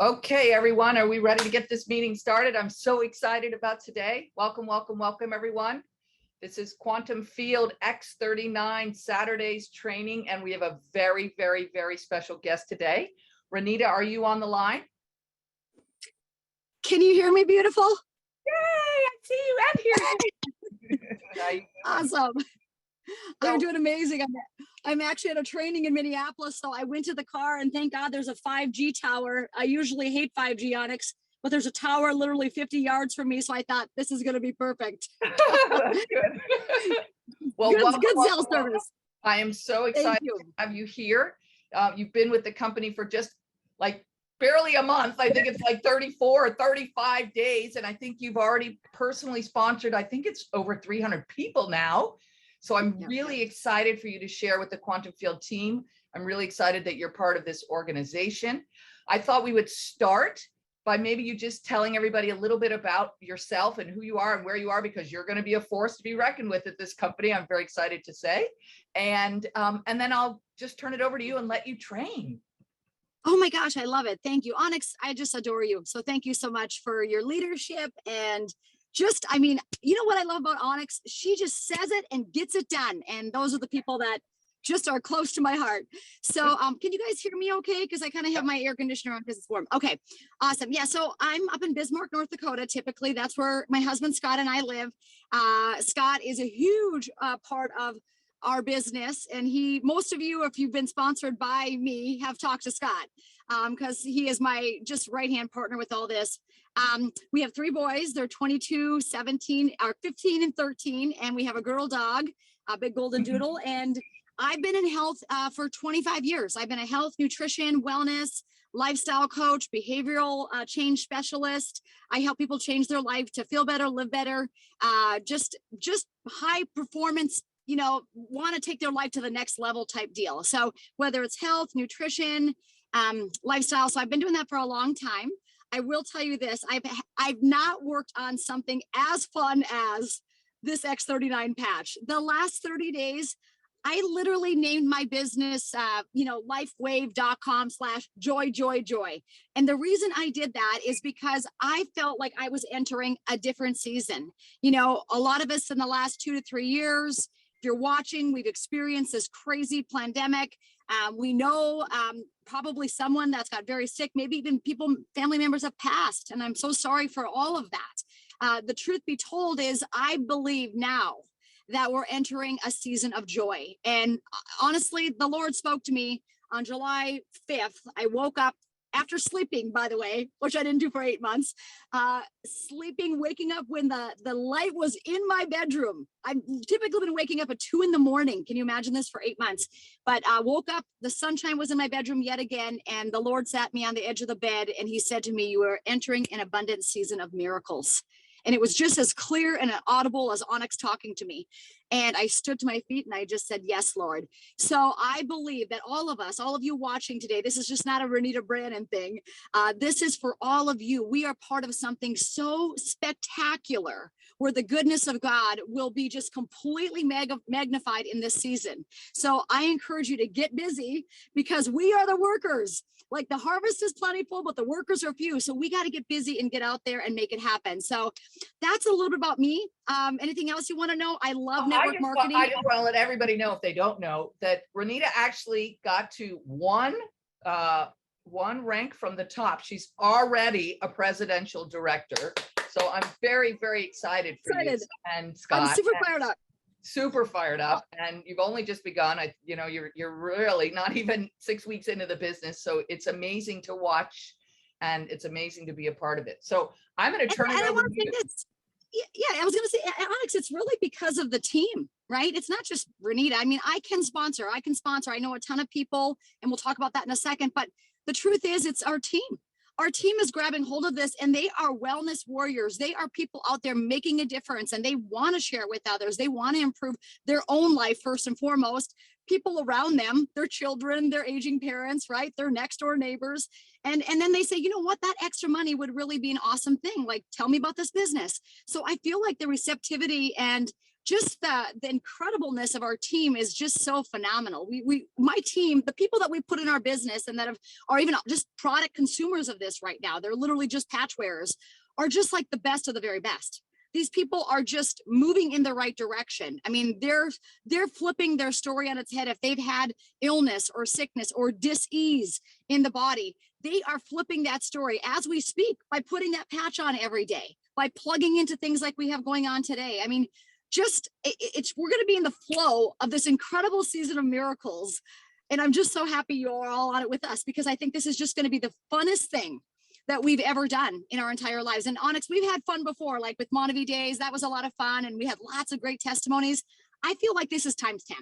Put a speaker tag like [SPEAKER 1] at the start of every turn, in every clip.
[SPEAKER 1] Okay, everyone, are we ready to get this meeting started? I'm so excited about today. Welcome, welcome, welcome, everyone. This is Quantum Field X39 Saturdays training, and we have a very, very, very special guest today. Renita, are you on the line?
[SPEAKER 2] Can you hear me, beautiful?
[SPEAKER 1] Yay, I see you and hear you.
[SPEAKER 2] Awesome. I'm doing amazing. I'm actually at a training in Minneapolis, so I went to the car and thank God there's a 5G tower. I usually hate 5G, Onyx, but there's a tower literally 50 yards from me, so I thought this is going to be perfect.
[SPEAKER 1] That's good. Well,
[SPEAKER 2] good cell service.
[SPEAKER 1] I am so excited to have you here. You've been with the company for just like barely a month. I think it's like 34 or 35 days. And I think you've already personally sponsored, I think it's over 300 people now. So I'm really excited for you to share with the Quantum Field team. I'm really excited that you're part of this organization. I thought we would start by maybe you just telling everybody a little bit about yourself and who you are and where you are, because you're going to be a force to be reckoned with at this company. I'm very excited to say. And then I'll just turn it over to you and let you train.
[SPEAKER 2] Oh my gosh, I love it. Thank you, Onyx. I just adore you. So thank you so much for your leadership and just, I mean, you know what I love about Onyx? She just says it and gets it done. And those are the people that just are close to my heart. So can you guys hear me okay? Because I kind of have my air conditioner on because it's warm. Okay, awesome. Yeah, so I'm up in Bismarck, North Dakota. Typically, that's where my husband, Scott, and I live. Scott is a huge part of our business. And most of you, if you've been sponsored by me, have talked to Scott because he is my just right-hand partner with all this. We have 3 boys. They're 22, 17, or 15 and 13. And we have a girl dog, a big golden doodle. And I've been in health for 25 years. I've been a health, nutrition, wellness, lifestyle coach, behavioral change specialist. I help people change their life to feel better, live better, just high performance, you know, want to take their life to the next level type deal. So whether it's health, nutrition, lifestyle. So I've been doing that for a long time. I will tell you this, I've not worked on something as fun as this X39 patch. The last 30 days, I literally named my business, LifeWave.com/joy, joy, joy. And the reason I did that is because I felt like I was entering a different season. You know, a lot of us in the last 2 to 3 years, if you're watching, we've experienced this crazy pandemic. We know probably someone that's got very sick, maybe even family members have passed. And I'm so sorry for all of that. The truth be told is I believe now that we're entering a season of joy. And honestly, the Lord spoke to me on July 5th. I woke up after sleeping, by the way, which I didn't do for 8 months, waking up when the light was in my bedroom. I've typically been waking up at 2 a.m. Can you imagine this for 8 months? But I woke up, the sunshine was in my bedroom yet again, and the Lord sat me on the edge of the bed and he said to me, you are entering an abundant season of miracles. And it was just as clear and audible as Onyx talking to me. And I stood to my feet and I just said, yes, Lord. So I believe that all of us, all of you watching today, this is just not a Renita Brannon thing. This is for all of you. We are part of something so spectacular where the goodness of God will be just completely magnified in this season. So I encourage you to get busy because we are the workers. Like the harvest is plentiful, but the workers are few. So we got to get busy and get out there and make it happen. So that's a little bit about me. Anything else you want to know? I love network marketing.
[SPEAKER 1] I just want to let everybody know, if they don't know, that Renita actually got to one rank from the top. She's already a presidential director. So I'm very, very excited for you and Scott.
[SPEAKER 2] I'm super fired up.
[SPEAKER 1] Super fired up, and you've only just begun. You're really not even 6 weeks into the business, so it's amazing to watch, and it's amazing to be a part of it. So I'm going to turn it over to you.
[SPEAKER 2] Yeah, I was going to say, Onyx, it's really because of the team, right? It's not just Renita. I mean, I can sponsor. I know a ton of people, and we'll talk about that in a second. But the truth is, it's our team. Our team is grabbing hold of this, and they are wellness warriors. They are people out there making a difference, and they want to share it with others. They want to improve their own life first and foremost. People around them, their children, their aging parents, right? Their next door neighbors. And then they say, you know what, that extra money would really be an awesome thing. Like, tell me about this business. So I feel like the receptivity and just the incredibleness of our team is just so phenomenal. My team, the people that we put in our business and that are even just product consumers of this right now, they're literally just patch wearers, are just like the best of the very best. These people are just moving in the right direction. I mean, they're flipping their story on its head. If they've had illness or sickness or dis-ease in the body, they are flipping that story as we speak by putting that patch on every day, by plugging into things like we have going on today. I mean, we're going to be in the flow of this incredible season of miracles. And I'm just so happy you're all on it with us, because I think this is just going to be the funnest thing that we've ever done in our entire lives. And Onyx, we've had fun before, like with Monavie Days, that was a lot of fun. And we had lots of great testimonies. I feel like this is times 10.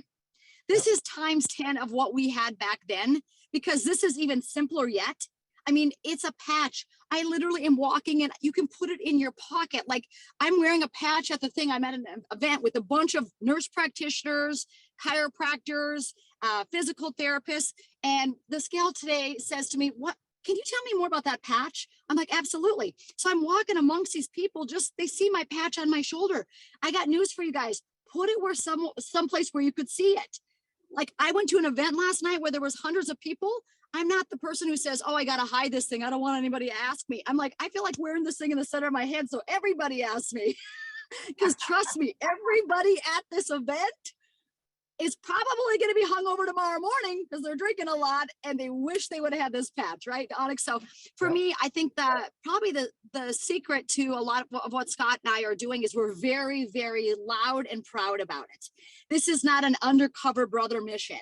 [SPEAKER 2] This is times 10 of what we had back then, because this is even simpler yet. I mean, it's a patch. I literally am walking and you can put it in your pocket. Like, I'm wearing a patch at the thing. I'm at an event with a bunch of nurse practitioners, chiropractors, physical therapists. And the scale today says to me, "What? Can you tell me more about that patch?" I'm like, absolutely. So I'm walking amongst these people, they see my patch on my shoulder. I got news for you guys. Put it where someplace where you could see it. Like, I went to an event last night where there was hundreds of people. I'm not the person who says, "Oh, I got to hide this thing. I don't want anybody to ask me." I'm like, I feel like wearing this thing in the center of my head so everybody asks me. Because trust me, everybody at this event is probably going to be hungover tomorrow morning because they're drinking a lot and they wish they would have had this patch, right, Onyx? So for me, I think that probably the secret to a lot of what Scott and I are doing is we're very, very loud and proud about it. This is not an undercover brother mission.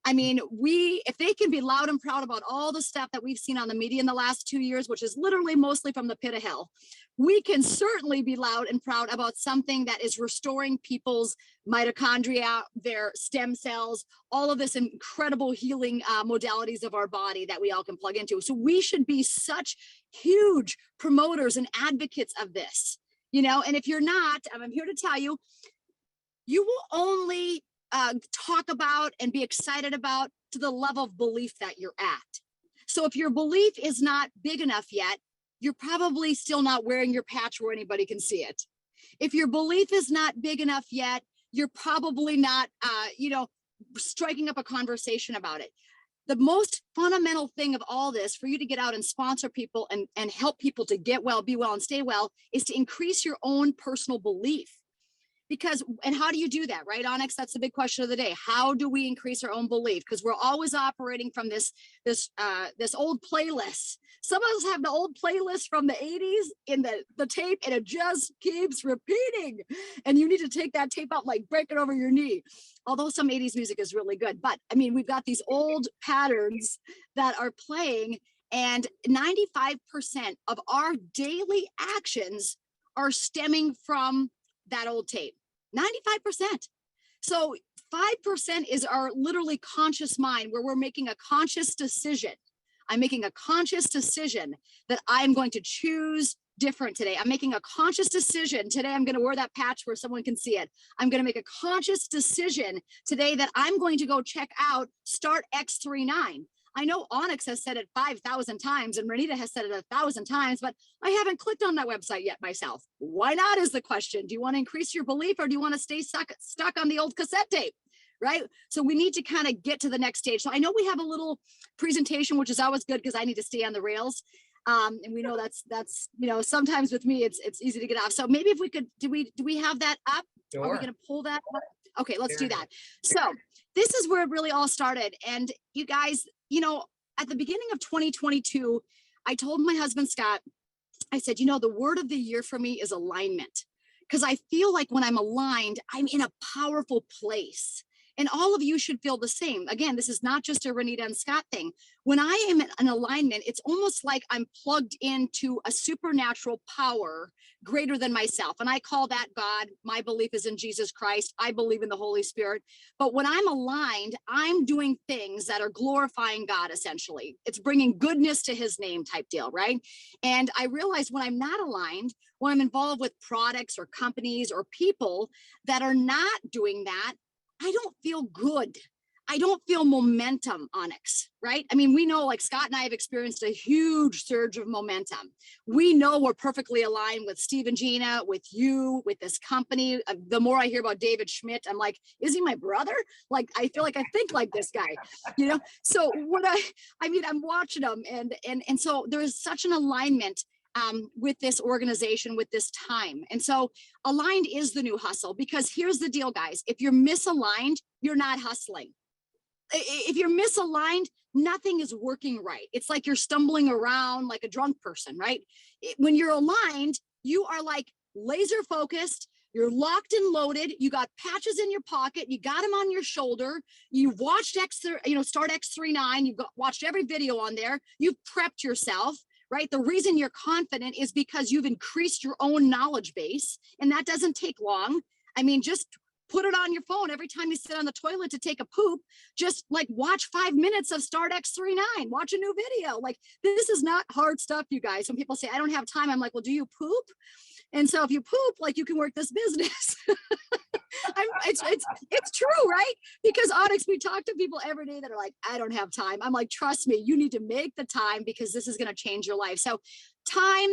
[SPEAKER 2] I mean, if they can be loud and proud about all the stuff that we've seen on the media in the last 2 years, which is literally mostly from the pit of hell, we can certainly be loud and proud about something that is restoring people's mitochondria, their stem cells, all of this incredible healing modalities of our body that we all can plug into. So we should be such huge promoters and advocates of this, and if you're not, I'm here to tell you, you will only talk about and be excited about to the level of belief that you're at. So if your belief is not big enough yet, you're probably still not wearing your patch where anybody can see it. If your belief is not big enough yet, you're probably not, striking up a conversation about it. The most fundamental thing of all this for you to get out and sponsor people and help people to get well, be well, and stay well is to increase your own personal belief. And how do you do that, right, Onyx? That's the big question of the day. How do we increase our own belief? Because we're always operating from this old playlist. Some of us have the old playlist from the 80s in the tape, and it just keeps repeating. And you need to take that tape out, like break it over your knee. Although some 80s music is really good. But I mean, we've got these old patterns that are playing, and 95% of our daily actions are stemming from that old tape. 95%. So 5% is our literally conscious mind, where we're making a conscious decision. I'm making a conscious decision that I'm going to choose different today. I'm making a conscious decision today. I'm going to wear that patch where someone can see it. I'm going to make a conscious decision today that I'm going to go check out Start X39. I know Onyx has said it 5,000 times and Renita has said it 1,000 times, but I haven't clicked on that website yet myself. Why not is the question. Do you want to increase your belief, or do you want to stay stuck on the old cassette tape? Right? So we need to kind of get to the next stage. So I know we have a little presentation, which is always good because I need to stay on the rails. And we know that's sometimes with me it's easy to get off. So maybe if we could, do we have that up? Sure. Are we going to pull that up? Okay, let's do that. So this is where it really all started. And you guys, at the beginning of 2022, I told my husband, Scott, I said, the word of the year for me is alignment. Because I feel like when I'm aligned, I'm in a powerful place. And all of you should feel the same. Again, this is not just a Renita and Scott thing. When I am in alignment, it's almost like I'm plugged into a supernatural power greater than myself. And I call that God. My belief is in Jesus Christ. I believe in the Holy Spirit. But when I'm aligned, I'm doing things that are glorifying God, essentially. It's bringing goodness to his name type deal, right? And I realize when I'm not aligned, when I'm involved with products or companies or people that are not doing that, I don't feel good. I don't feel momentum, Onyx, right? I mean, we know, like Scott and I have experienced a huge surge of momentum. We know we're perfectly aligned with Steve and Gina, with you, with this company. The more I hear about David Schmidt, I'm like, is he my brother? Like, I feel like I think like this guy, you know? So what I mean, I'm watching them, and so there is such an alignment with this organization, with this time. And so aligned is the new hustle, because here's the deal, guys. If you're misaligned, you're not hustling. If you're misaligned, nothing is working right. It's like you're stumbling around like a drunk person, right? When you're aligned, you are like laser focused. You're locked and loaded. You got patches in your pocket. You got them on your shoulder. You've watched Start X39. You've watched every video on there. You've prepped yourself, right? The reason you're confident is because you've increased your own knowledge base, and that doesn't take long. I mean, just put it on your phone every time you sit on the toilet to take a poop. Just like watch 5 minutes of Start X39, watch a new video. Like, this is not hard stuff, you guys. When people say, I don't have time, I'm like, well, do you poop? And so if you poop, like, you can work this business. It's true, right? Because Onyx, we talk to people every day that are like, I don't have time. I'm like, trust me, you need to make the time, because this is going to change your life. So time,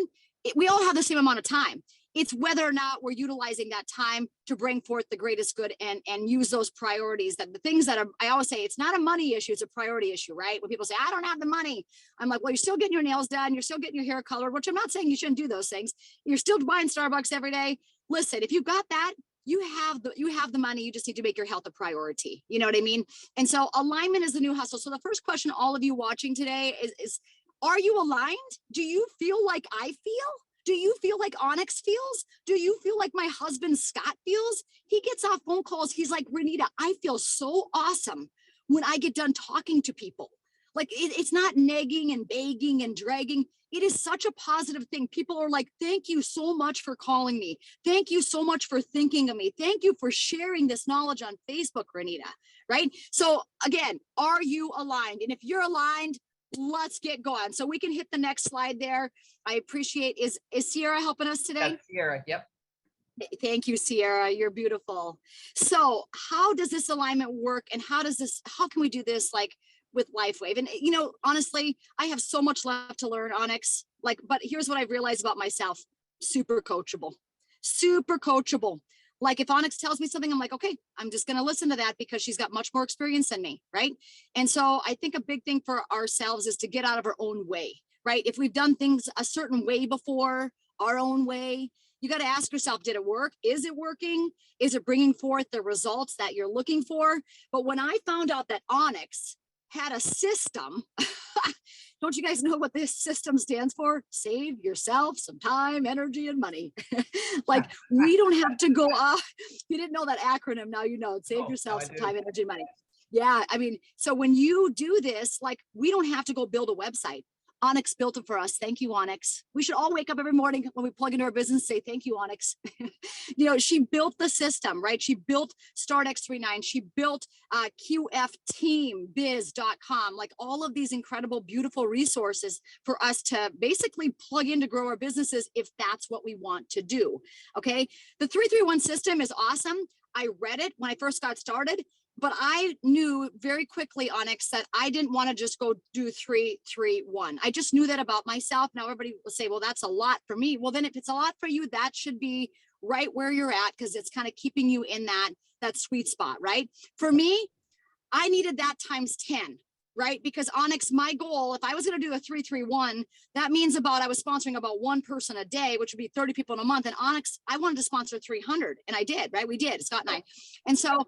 [SPEAKER 2] we all have the same amount of time. It's whether or not we're utilizing that time to bring forth the greatest good and use those priorities. That the things that are, I always say, it's not a money issue, it's a priority issue, right? When people say, I don't have the money, I'm like, well, you're still getting your nails done, you're still getting your hair colored, which I'm not saying you shouldn't do those things. You're still buying Starbucks every day. Listen, if you've got that, you have the money. You just need to make your health a priority. You know what I mean? And so alignment is the new hustle. So the first question, all of you watching today, is are you aligned? Do you feel like I feel? Do you feel like Onyx feels? Do you feel like my husband Scott feels? He gets off phone calls. He's like, Renita, I feel so awesome when I get done talking to people. Like, it's not nagging and begging and dragging. It is such a positive thing. People are like, thank you so much for calling me. Thank you so much for thinking of me. Thank you for sharing this knowledge on Facebook, Renita, right? So again, are you aligned? And if you're aligned, let's get going. So we can hit the next slide there. I appreciate, is Sierra helping us today?
[SPEAKER 1] That's Sierra, yep.
[SPEAKER 2] Thank you, Sierra. You're beautiful. So how does this alignment work, and how can we do this like with LifeWave? And you know, honestly, I have so much left to learn, Onyx. Like, but here's what I've realized about myself: super coachable, super coachable. Like, if Onyx tells me something, I'm like, okay, I'm just going to listen to that, because she's got much more experience than me, right? And so I think a big thing for ourselves is to get out of our own way, right? If we've done things a certain way before, our own way, you got to ask yourself, did it work? Is it working? Is it bringing forth the results that you're looking for? But when I found out that Onyx had a system, don't you guys know what this system stands for? Save yourself some time, energy, and money. Like, we don't have to go off. You didn't know that acronym. Now you know it. Save yourself some time, energy, and money. Yeah. I mean, so when you do this, like, we don't have to go build a website. Onyx built it for us. Thank you, Onyx. We should all wake up every morning when we plug into our business, say, thank you, Onyx. You know, she built the system, right? She built Start X39. She built QFteambiz.com, like all of these incredible, beautiful resources for us to basically plug in to grow our businesses if that's what we want to do. Okay. The 331 system is awesome. I read it when I first got started. But I knew very quickly, Onyx, that I didn't want to just go do 331. I just knew that about myself. Now everybody will say, well, that's a lot for me. Well, then if it's a lot for you, that should be right where you're at, because it's kind of keeping you in that sweet spot, right? For me, I needed that times 10, right? Because Onyx, my goal, if I was going to do a 331, that means I was sponsoring about one person a day, which would be 30 people in a month. And Onyx, I wanted to sponsor 300, and I did, right? We did, Scott and I. And so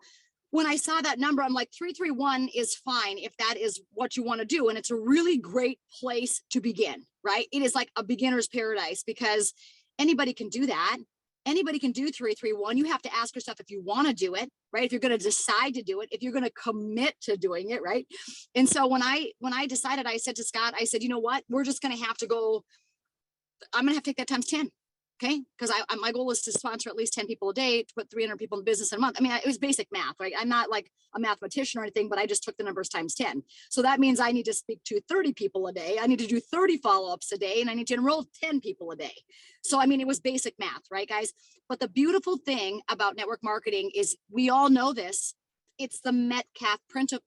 [SPEAKER 2] when I saw that number, I'm like, 331 is fine if that is what you want to do. And it's a really great place to begin, right? It is like a beginner's paradise, because anybody can do that. Anybody can do 331. You have to ask yourself if you want to do it, right? If you're going to decide to do it, if you're going to commit to doing it, right? And so when I decided, I said to Scott, I said, you know what? We're just going to have to go, I'm going to have to take that times 10. Okay. Because my goal is to sponsor at least 10 people a day, to put 300 people in business in a month. I mean, it was basic math, right? I'm not like a mathematician or anything, but I just took the numbers times 10. So that means I need to speak to 30 people a day. I need to do 30 follow-ups a day, and I need to enroll 10 people a day. So, I mean, it was basic math, right, guys? But the beautiful thing about network marketing is we all know this. It's the Metcalf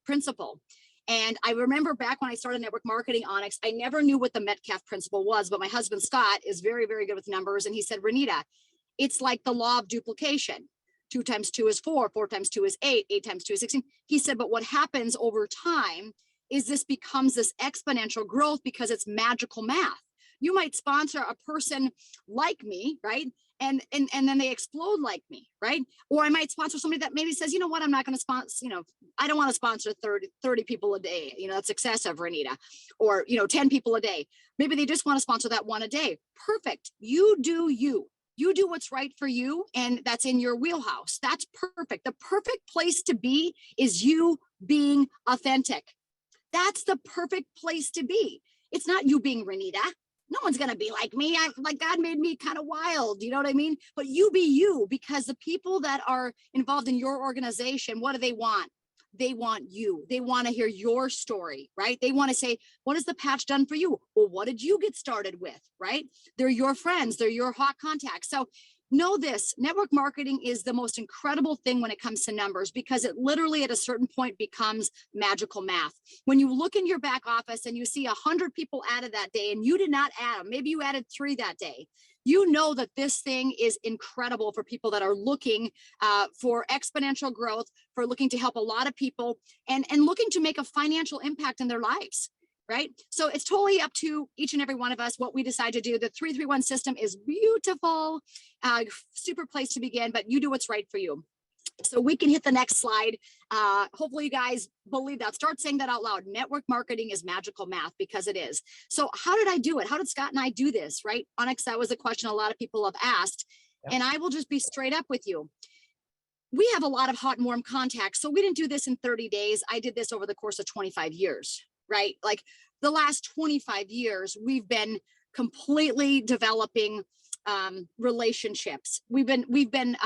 [SPEAKER 2] principle. And I remember back when I started network marketing, Onyx, I never knew what the Metcalf principle was, but my husband, Scott, is very, very good with numbers. And he said, Renita, it's like the law of duplication. 2 times 2 is 4, 4 times 2 is 8, 8 times 2 is 16. He said, but what happens over time is this becomes this exponential growth because it's magical math. You might sponsor a person like me, right? And then they explode like me, right? Or I might sponsor somebody that maybe says, you know what, I'm not going to sponsor, I don't want to sponsor 30 people a day. That's excessive, Renita. Or, 10 people a day. Maybe they just want to sponsor that one a day. Perfect. You do you. You do what's right for you, and that's in your wheelhouse. That's perfect. The perfect place to be is you being authentic. That's the perfect place to be. It's not you being Renita. No one's going to be like me. Like God made me kind of wild. You know what I mean? But you be you, because the people that are involved in your organization, what do they want? They want you. They want to hear your story, right? They want to say, what has the patch done for you? Well, what did you get started with, right? They're your friends. They're your hot contacts. So know this, network marketing is the most incredible thing when it comes to numbers, because it literally at a certain point becomes magical math. When you look in your back office and you see 100 people added that day and you did not add them, maybe you added 3 that day, you know that this thing is incredible for people that are looking for exponential growth, for looking to help a lot of people and looking to make a financial impact in their lives. Right? So it's totally up to each and every one of us what we decide to do. The 331 system is beautiful, super place to begin, but you do what's right for you. So we can hit the next slide. Hopefully you guys believe that. Start saying that out loud. Network marketing is magical math, because it is. So how did I do it? How did Scott and I do this, right? Onyx, that was a question a lot of people have asked. Yep. And I will just be straight up with you. We have a lot of hot and warm contacts. So we didn't do this in 30 days. I did this over the course of 25 years. Right? Like the last 25 years, we've been completely developing relationships. We've been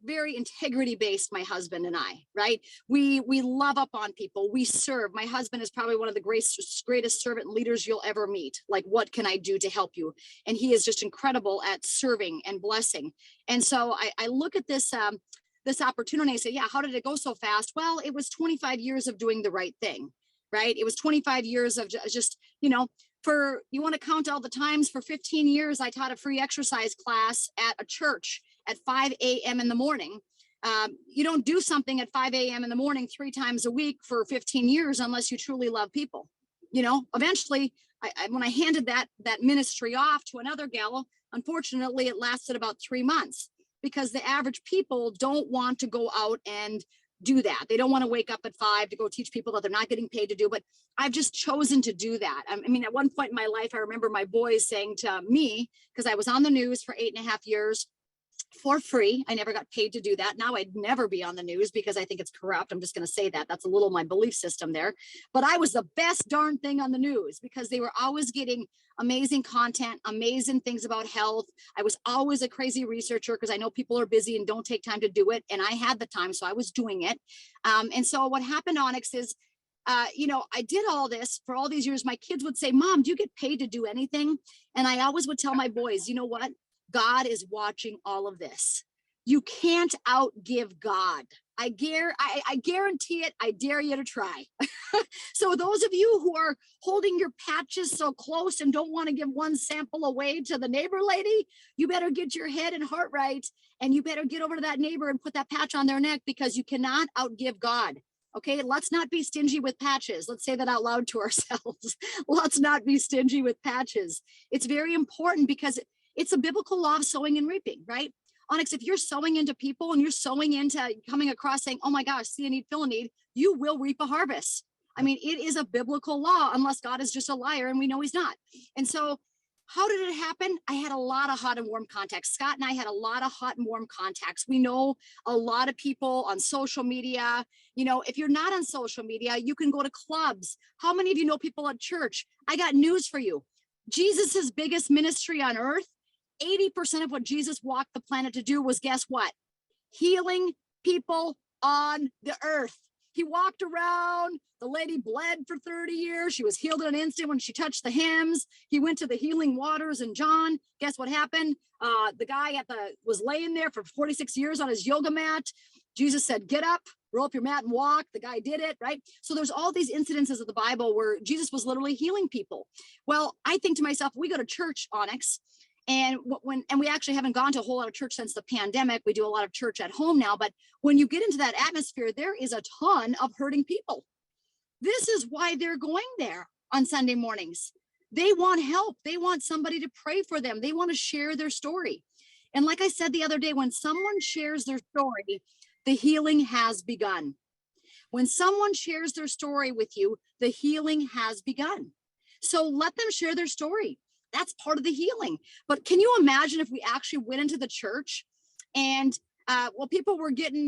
[SPEAKER 2] very integrity based, my husband and I, right? We love up on people. We serve. My husband is probably one of the greatest servant leaders you'll ever meet. Like, what can I do to help you? And he is just incredible at serving and blessing. And so I look at this opportunity. I say, yeah, how did it go so fast? Well, it was 25 years of doing the right thing. Right? It was 25 years of just, you want to count all the times. For 15 years, I taught a free exercise class at a church at 5 a.m. in the morning. You don't do something at 5 a.m. in the morning 3 times a week for 15 years unless you truly love people. Eventually, when I handed that ministry off to another gal, unfortunately, it lasted about 3 months, because the average people don't want to go out and do that. They don't want to wake up at 5 to go teach people that they're not getting paid to do, but I've just chosen to do that. I mean, at one point in my life, I remember my boys saying to me, because I was on the news for 8.5 years for free. I never got paid to do that. Now I'd never be on the news because I think it's corrupt. I'm just going to say that. That's a little my belief system there. But I was the best darn thing on the news, because they were always getting amazing content, amazing things about health. I was always a crazy researcher, because I know people are busy and don't take time to do it. And I had the time, so I was doing it. And so what happened, Onyx, is I did all this for all these years. My kids would say, Mom, do you get paid to do anything? And I always would tell my boys, you know what? God is watching all of this. You can't outgive God. I guarantee it. I dare you to try. So those of you who are holding your patches so close and don't want to give one sample away to the neighbor lady, you better get your head and heart right. And you better get over to that neighbor and put that patch on their neck, because you cannot outgive God. Okay, let's not be stingy with patches. Let's say that out loud to ourselves. Let's not be stingy with patches. It's very important, because it's a biblical law of sowing and reaping, right? Onyx, if you're sowing into people and you're sowing into coming across saying, oh my gosh, see a need, fill a need, you will reap a harvest. I mean, it is a biblical law, unless God is just a liar, and we know he's not. And so how did it happen? I had a lot of hot and warm contacts. Scott and I had a lot of hot and warm contacts. We know a lot of people on social media. If you're not on social media, you can go to clubs. How many of you know people at church? I got news for you. Jesus's biggest ministry on earth, 80% of what Jesus walked the planet to do was, guess what? Healing people on the earth. He walked around. The lady bled for 30 years. She was healed in an instant when she touched the hems. He went to the healing waters in John. Guess what happened? The guy was laying there for 46 years on his yoga mat. Jesus said, get up, roll up your mat and walk. The guy did it, right? So there's all these incidences of the Bible where Jesus was literally healing people. Well, I think to myself, we go to church, Onyx, and we actually haven't gone to a whole lot of church since the pandemic. We do a lot of church at home now, but when you get into that atmosphere, there is a ton of hurting people. This is why they're going there on Sunday mornings. They want help. They want somebody to pray for them. They want to share their story. And like I said the other day, when someone shares their story, the healing has begun. When someone shares their story with you, the healing has begun. So let them share their story. That's part of the healing. But can you imagine if we actually went into the church and, people were getting,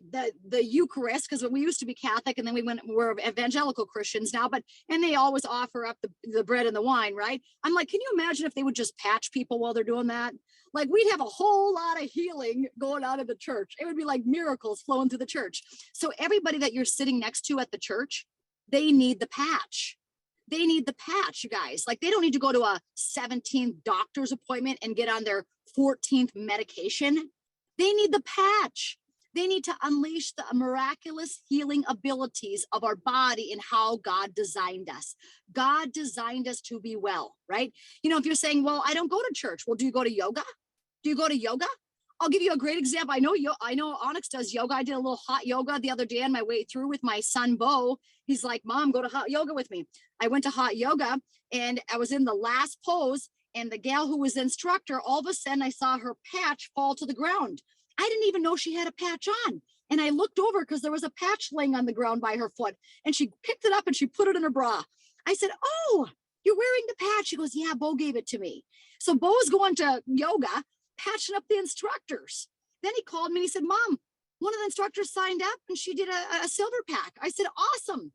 [SPEAKER 2] the Eucharist, because we used to be Catholic and then we're evangelical Christians now, and they always offer up the bread and the wine, right? I'm like, can you imagine if they would just patch people while they're doing that? Like, we'd have a whole lot of healing going on in the church. It would be like miracles flowing through the church. So everybody that you're sitting next to at the church, they need the patch. They need the patch, you guys. Like, they don't need to go to a 17th doctor's appointment and get on their 14th medication. They need the patch. They need to unleash the miraculous healing abilities of our body and how God designed us. God designed us to be well, right? If you're saying, well, I don't go to church. Well, do you go to yoga? Do you go to yoga? I'll give you a great example. I know Onyx does yoga. I did a little hot yoga the other day on my way through with my son, Bo. He's like, Mom, go to hot yoga with me. I went to hot yoga and I was in the last pose, and the gal who was the instructor, all of a sudden I saw her patch fall to the ground. I didn't even know she had a patch on. And I looked over because there was a patch laying on the ground by her foot, and she picked it up and she put it in her bra. I said, oh, you're wearing the patch. She goes, yeah, Bo gave it to me. So Bo's going to yoga, patching up the instructors. Then he called me and he said, Mom, one of the instructors signed up and she did a silver pack. I said, awesome.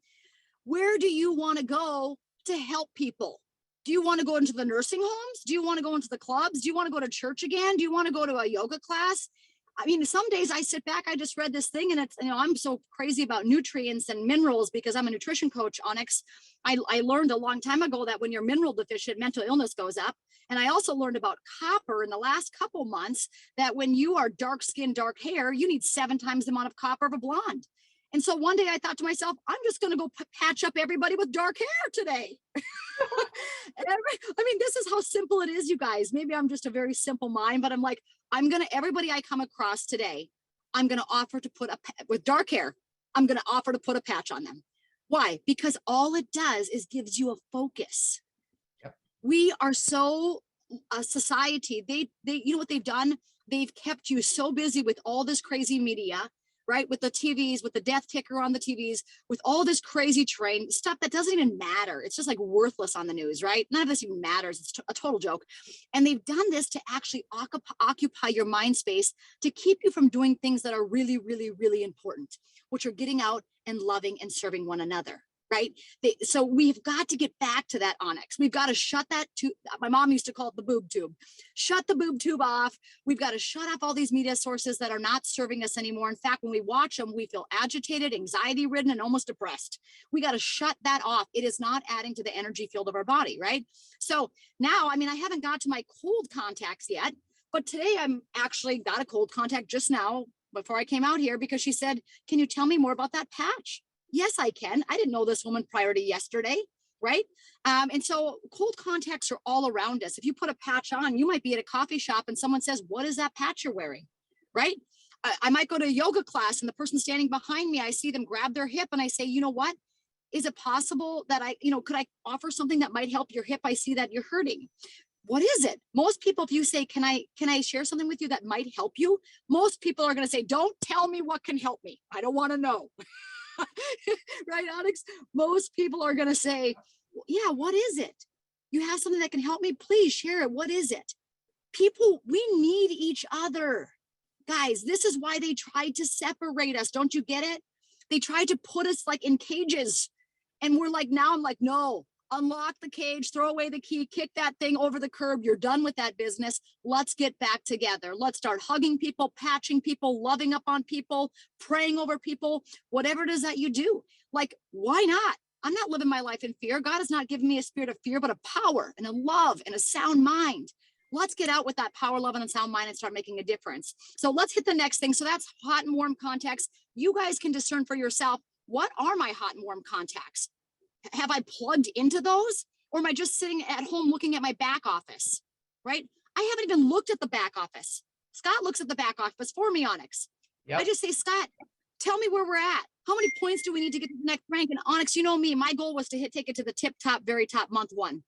[SPEAKER 2] Where do you want to go to help people? Do you want to go into the nursing homes? Do you want to go into the clubs? Do you want to go to church again? Do you want to go to a yoga class? I mean, some days I sit back, I just read this thing, and it's, I'm so crazy about nutrients and minerals because I'm a nutrition coach, Onyx. I learned a long time ago that when you're mineral deficient, mental illness goes up. And I also learned about copper in the last couple months, that when you are dark skin, dark hair, you need 7 times the amount of copper of a blonde. And so one day I thought to myself, I'm just going to go patch up everybody with dark hair today. This is how simple it is, you guys. Maybe I'm just a very simple mind, but I'm like, everybody I come across today, I'm going to offer to put with dark hair, I'm going to offer to put a patch on them. Why? Because all it does is gives you a focus. Yep. We are so a society. They, you know what they've done? They've kept you so busy with all this crazy media, right? With the TVs, with the death ticker on the TVs, with all this crazy train stuff that doesn't even matter. It's just like worthless on the news, right? None of this even matters. It's a total joke. And they've done this to actually occupy your mind space to keep you from doing things that are really, really, really important, which are getting out and loving and serving one another. Right. So we've got to get back to that, Onyx. We've got to shut that tube. My mom used to call it the boob tube. Shut the boob tube off. We've got to shut off all these media sources that are not serving us anymore. In fact, when we watch them, we feel agitated, anxiety ridden, and almost depressed. We got to shut that off. It is not adding to the energy field of our body. Right. So now, I haven't got to my cold contacts yet, but today I'm actually got a cold contact just now before I came out here because she said, can you tell me more about that patch? Yes, I can. I didn't know this woman prior to yesterday, right? And so cold contacts are all around us. If you put a patch on, you might be at a coffee shop and someone says, what is that patch you're wearing, right? I might go to a yoga class and the person standing behind me, I see them grab their hip and I say, you know what? Is it possible that could I offer something that might help your hip? I see that you're hurting. What is it? Most people, if you say, can I share something with you that might help you? Most people are going to say, don't tell me what can help me. I don't want to know. Right, Onyx? Most people are going to say, yeah, what is it? You have something that can help me? Please share it. What is it? People, we need each other. Guys, this is why they tried to separate us. Don't you get it? They tried to put us like in cages. And we're like, now I'm like, no, unlock the cage, throw away the key, kick that thing over the curb. You're done with that business. Let's get back together. Let's start hugging people, patching people, loving up on people, praying over people, whatever it is that you do. Like, why not? I'm not living my life in fear. God has not given me a spirit of fear, but a power and a love and a sound mind. Let's get out with that power, love, and a sound mind and start making a difference. So let's hit the next thing. So that's hot and warm contacts. You guys can discern for yourself, what are my hot and warm contacts? Have I plugged into those? Or am I just sitting at home looking at my back office, right? I haven't even looked at the back office. Scott looks at the back office for me, Onyx. Yep. I just say, Scott, tell me where we're at. How many points do we need to get to the next rank? And Onyx, you know me, my goal was to take it to the tip top, very top month one.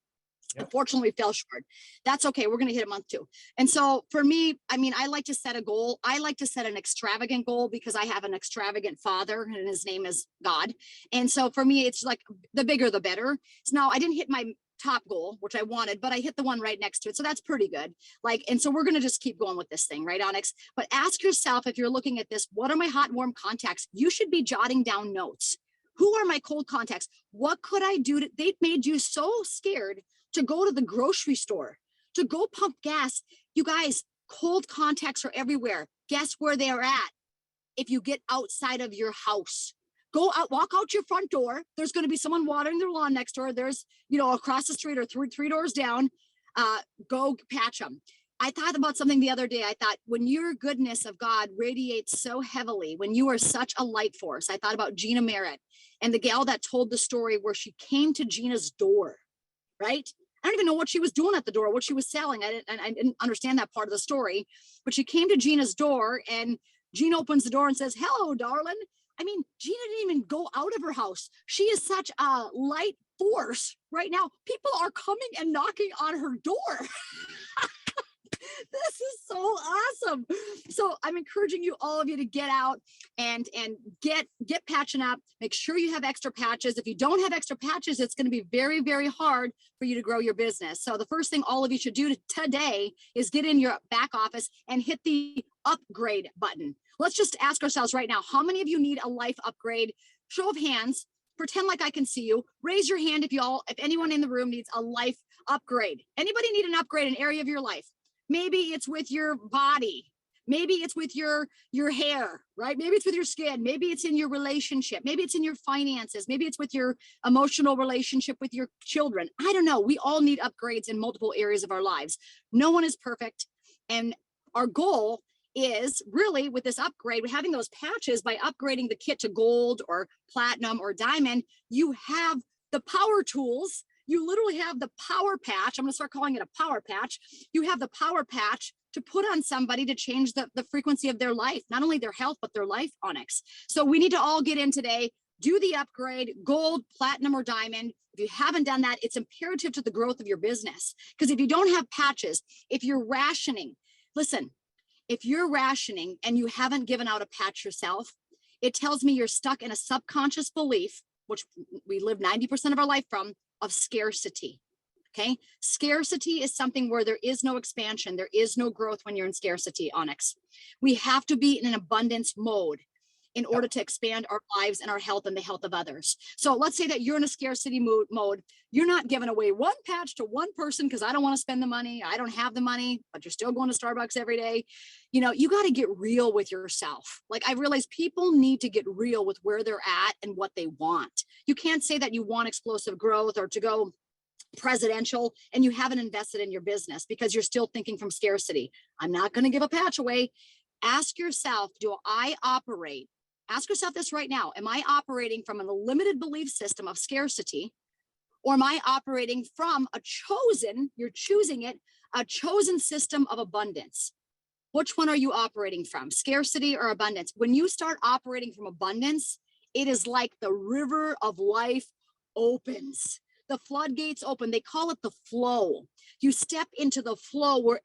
[SPEAKER 2] Yep. Unfortunately, we fell short. That's okay. We're going to hit a month two. And so for me, I mean, I like to set a goal. I like to set an extravagant goal because I have an extravagant father and his name is God. And so for me, it's like the bigger, the better. So now I didn't hit my top goal, which I wanted, but I hit the one right next to it. So that's pretty good. Like, and so we're going to just keep going with this thing, right, Onyx? But ask yourself, if you're looking at this, what are my hot and warm contacts? You should be jotting down notes. Who are my cold contacts? What could I do? They made you so scared to go to the grocery store, to go pump gas. You guys, cold contacts are everywhere. Guess where they're at? If you get outside of your house, go out, walk out your front door. There's going to be someone watering their lawn next door. There's, you know, across the street or three doors down, go patch them. I thought about something the other day. I thought, when your goodness of God radiates so heavily, when you are such a light force, I thought about Gina Merritt and the gal that told the story where she came to Gina's door, right? I don't even know what she was doing at the door, what she was selling. I didn't understand that part of the story, but she came to Gina's door and Gina opens the door and says, "Hello, darling." I mean, Gina didn't even go out of her house. She is such a light force right now. People are coming and knocking on her door. This is so awesome. So I'm encouraging you, all of you, to get out and get patching up. Make sure you have extra patches. If you don't have extra patches, it's going to be very, very hard for you to grow your business. So the first thing all of you should do today is get in your back office and hit the upgrade button. Let's just ask ourselves right now, how many of you need a life upgrade? Show of hands. Pretend like I can see you. Raise your hand if anyone in the room needs a life upgrade. Anybody need an upgrade in an area of your life? Maybe it's with your body. Maybe it's with your hair, right? Maybe it's with your skin. Maybe it's in your relationship. Maybe it's in your finances. Maybe it's with your emotional relationship with your children. I don't know. We all need upgrades in multiple areas of our lives. No one is perfect. And our goal is really, with this upgrade, having those patches, by upgrading the kit to gold or platinum or diamond, you have the power tools. You literally have the power patch. I'm going to start calling it a power patch. You have the power patch to put on somebody to change the frequency of their life, not only their health, but their life, Onyx. So we need to all get in today, do the upgrade, gold, platinum, or diamond. If you haven't done that, it's imperative to the growth of your business. Because if you don't have patches, if you're rationing, listen, if you're rationing and you haven't given out a patch yourself, it tells me you're stuck in a subconscious belief, which we live 90% of our life from, of scarcity. Okay. Scarcity is something where there is no expansion. There is no growth when you're in scarcity, Onyx. We have to be in an abundance mode in order to expand our lives and our health and the health of others. So let's say that you're in a scarcity mode. You're not giving away one patch to one person because I don't want to spend the money. I don't have the money, but you're still going to Starbucks every day. You know, you got to get real with yourself. Like, I realize people need to get real with where they're at and what they want. You can't say that you want explosive growth or to go presidential and you haven't invested in your business because you're still thinking from scarcity. I'm not going to give a patch away. Ask yourself, ask yourself this right now. Am I operating from a limited belief system of scarcity, or am I operating from you're choosing it, a chosen system of abundance? Which one are you operating from, scarcity or abundance? When you start operating from abundance, it is like the river of life opens. The floodgates open. They call it the flow. You step into the flow where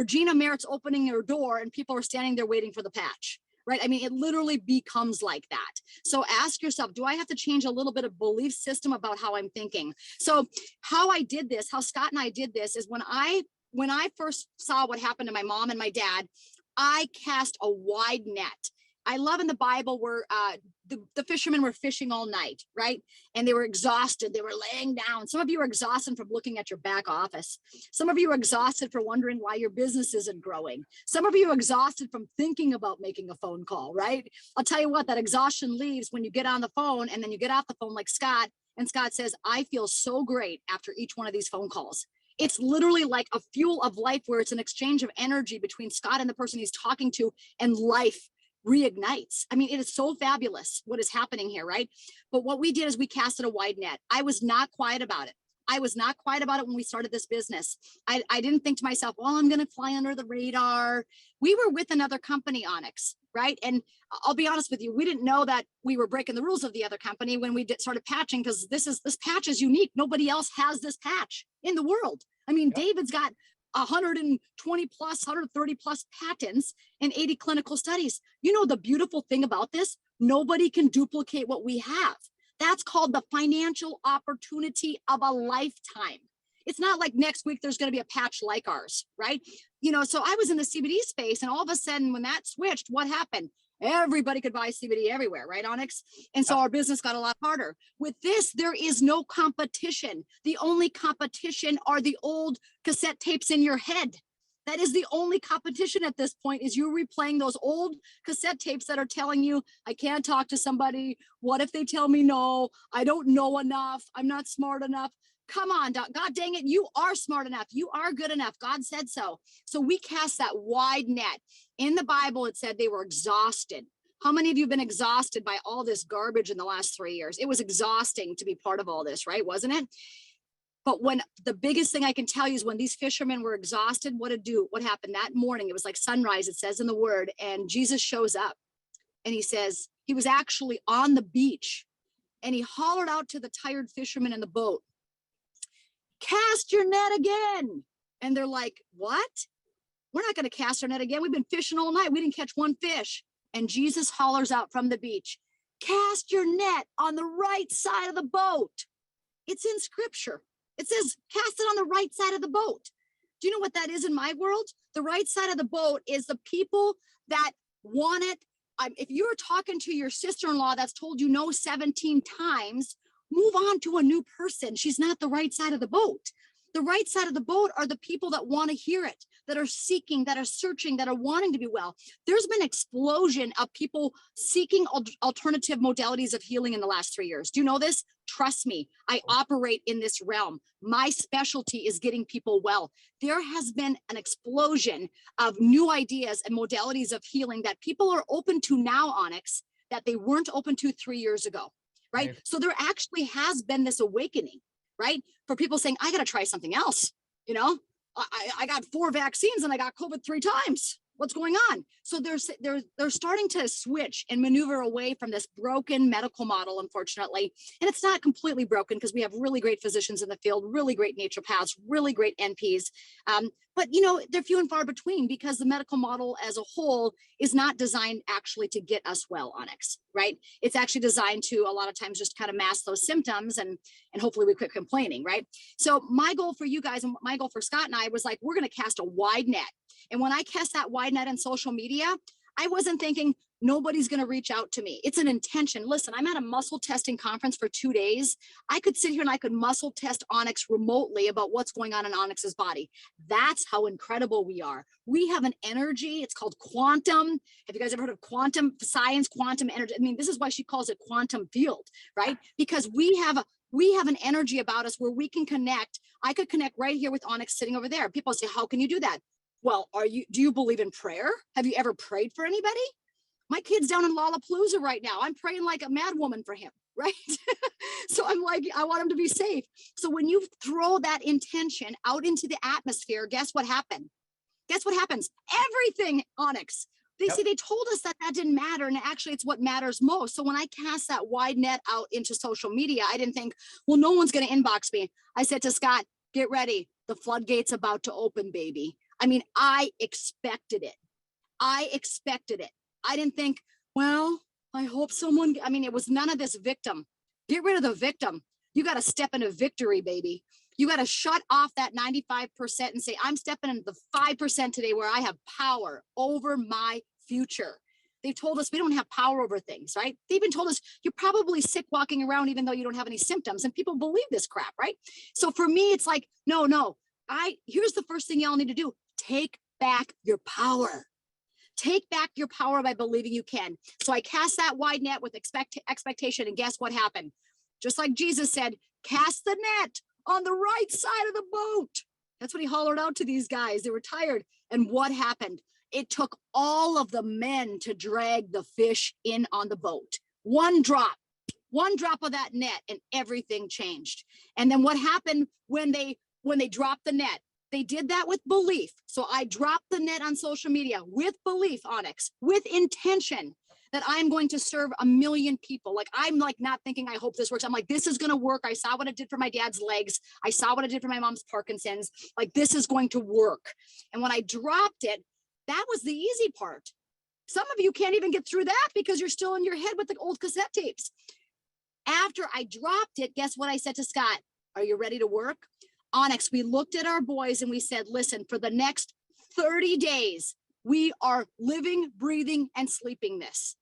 [SPEAKER 2] Gina Merritt's opening her door and people are standing there waiting for the patch. Right? I mean, it literally becomes like that. So ask yourself, do I have to change a little bit of belief system about how I'm thinking? So how Scott and I did this is when I first saw what happened to my mom and my dad, I cast a wide net. I love in the Bible where the fishermen were fishing all night, right? And they were exhausted. They were laying down. Some of you are exhausted from looking at your back office. Some of you are exhausted for wondering why your business isn't growing. Some of you are exhausted from thinking about making a phone call, right? I'll tell you what, that exhaustion leaves when you get on the phone and then you get off the phone like Scott, and Scott says, I feel so great after each one of these phone calls. It's literally like a fuel of life where it's an exchange of energy between Scott and the person he's talking to, and life reignites. I mean, it is so fabulous what is happening here, right? But what we did is we casted a wide net. I was not quiet about it. I was not quiet about it when we started this business. I didn't think to myself, well, I'm going to fly under the radar. We were with another company, Onyx, right? And I'll be honest with you, we didn't know that we were breaking the rules of the other company when we started patching, because this patch is unique. Nobody else has this patch in the world. I mean, David's got 120 plus, 130 plus patents and 80 clinical studies. You know, the beautiful thing about this, nobody can duplicate what we have. That's called the financial opportunity of a lifetime. It's not like next week there's going to be a patch like ours, right? You know, so I was in the CBD space, and all of a sudden when that switched, what happened? Everybody could buy CBD everywhere, right, Onyx? And so our business got a lot harder. With this, there is no competition. The only competition are the old cassette tapes in your head. That is the only competition at this point, is you replaying those old cassette tapes that are telling you, I can't talk to somebody. What if they tell me no? I don't know enough. I'm not smart enough. Come on, God dang it. You are smart enough. You are good enough. God said so. So we cast that wide net. In the Bible, it said they were exhausted. How many of you have been exhausted by all this garbage in the last 3 years? It was exhausting to be part of all this, right? Wasn't it? But when the biggest thing I can tell you is when these fishermen were exhausted, what happened that morning? It was like sunrise, it says in the word, and Jesus shows up and he says, he was actually on the beach, and he hollered out to the tired fishermen in the boat, cast your net again. And they're like, what? We're not going to cast our net again. We've been fishing all night. We didn't catch one fish. And Jesus hollers out from the beach, cast your net on the right side of the boat. It's in scripture. It says, cast it on the right side of the boat. Do you know what that is in my world? The right side of the boat is the people that want it. If you're talking to your sister-in-law that's told you no 17 times, move on to a new person. She's not the right side of the boat. The right side of the boat are the people that want to hear it, that are seeking, that are searching, that are wanting to be well. There's been an explosion of people seeking alternative modalities of healing in the last 3 years. Do you know this? Trust me, I operate in this realm. My specialty is getting people well. There has been an explosion of new ideas and modalities of healing that people are open to now, Onyx, that they weren't open to 3 years ago, right? So there actually has been this awakening, right? For people saying, I got to try something else. You know, I got 4 vaccines and I got COVID 3 times. What's going on? So they're starting to switch and maneuver away from this broken medical model, unfortunately. And it's not completely broken, because we have really great physicians in the field, really great naturopaths, really great NPs. But, you know, they're few and far between, because the medical model as a whole is not designed actually to get us well, Onyx, right? It's actually designed to a lot of times just kind of mask those symptoms and hopefully we quit complaining, right? So my goal for you guys and my goal for Scott and I was like, we're going to cast a wide net. And when I cast that wide net in social media, I wasn't thinking nobody's going to reach out to me. It's an intention. Listen, I'm at a muscle testing conference for 2 days. I could sit here and I could muscle test Onyx remotely about what's going on in Onyx's body. That's how incredible we are. We have an energy. It's called quantum. Have you guys ever heard of quantum science, quantum energy? I mean, this is why she calls it quantum field, right? Because we have an energy about us where we can connect. I could connect right here with Onyx sitting over there. People say, how can you do that? Well, do you believe in prayer? Have you ever prayed for anybody? My kid's down in Lollapalooza right now. I'm praying like a mad woman for him, right? So I'm like, I want him to be safe. So when you throw that intention out into the atmosphere, guess what happened? Guess what happens? Everything, Onyx. They told us that didn't matter, and actually it's what matters most. So when I cast that wide net out into social media, I didn't think, well, no one's going to inbox me. I said to Scott, get ready. The floodgate's about to open, baby. I mean, I expected it. I didn't think, well, I hope someone, it was none of this victim. Get rid of the victim. You got to step into victory, baby. You got to shut off that 95% and say, I'm stepping into the 5% today where I have power over my future. They've told us we don't have power over things, right? They even told us you're probably sick walking around even though you don't have any symptoms, and people believe this crap, right? So for me, it's like, no, here's the first thing y'all need to do. Take back your power. Take back your power by believing you can. So I cast that wide net with expectation, and guess what happened? Just like Jesus said, cast the net on the right side of the boat. That's what he hollered out to these guys. They were tired. And what happened? It took all of the men to drag the fish in on the boat. One drop of that net, and everything changed. And then what happened when they dropped the net? They did that with belief. So I dropped the net on social media with belief, Onyx, with intention that I'm going to serve 1 million people. Like, I'm like not thinking, I hope this works. I'm like, this is going to work. I saw what it did for my dad's legs. I saw what it did for my mom's Parkinson's. Like, this is going to work. And when I dropped it, that was the easy part. Some of you can't even get through that because you're still in your head with the old cassette tapes. After I dropped it, guess what I said to Scott? Are you ready to work? Onyx, we looked at our boys and we said, listen, for the next 30 days, we are living, breathing, and sleeping this.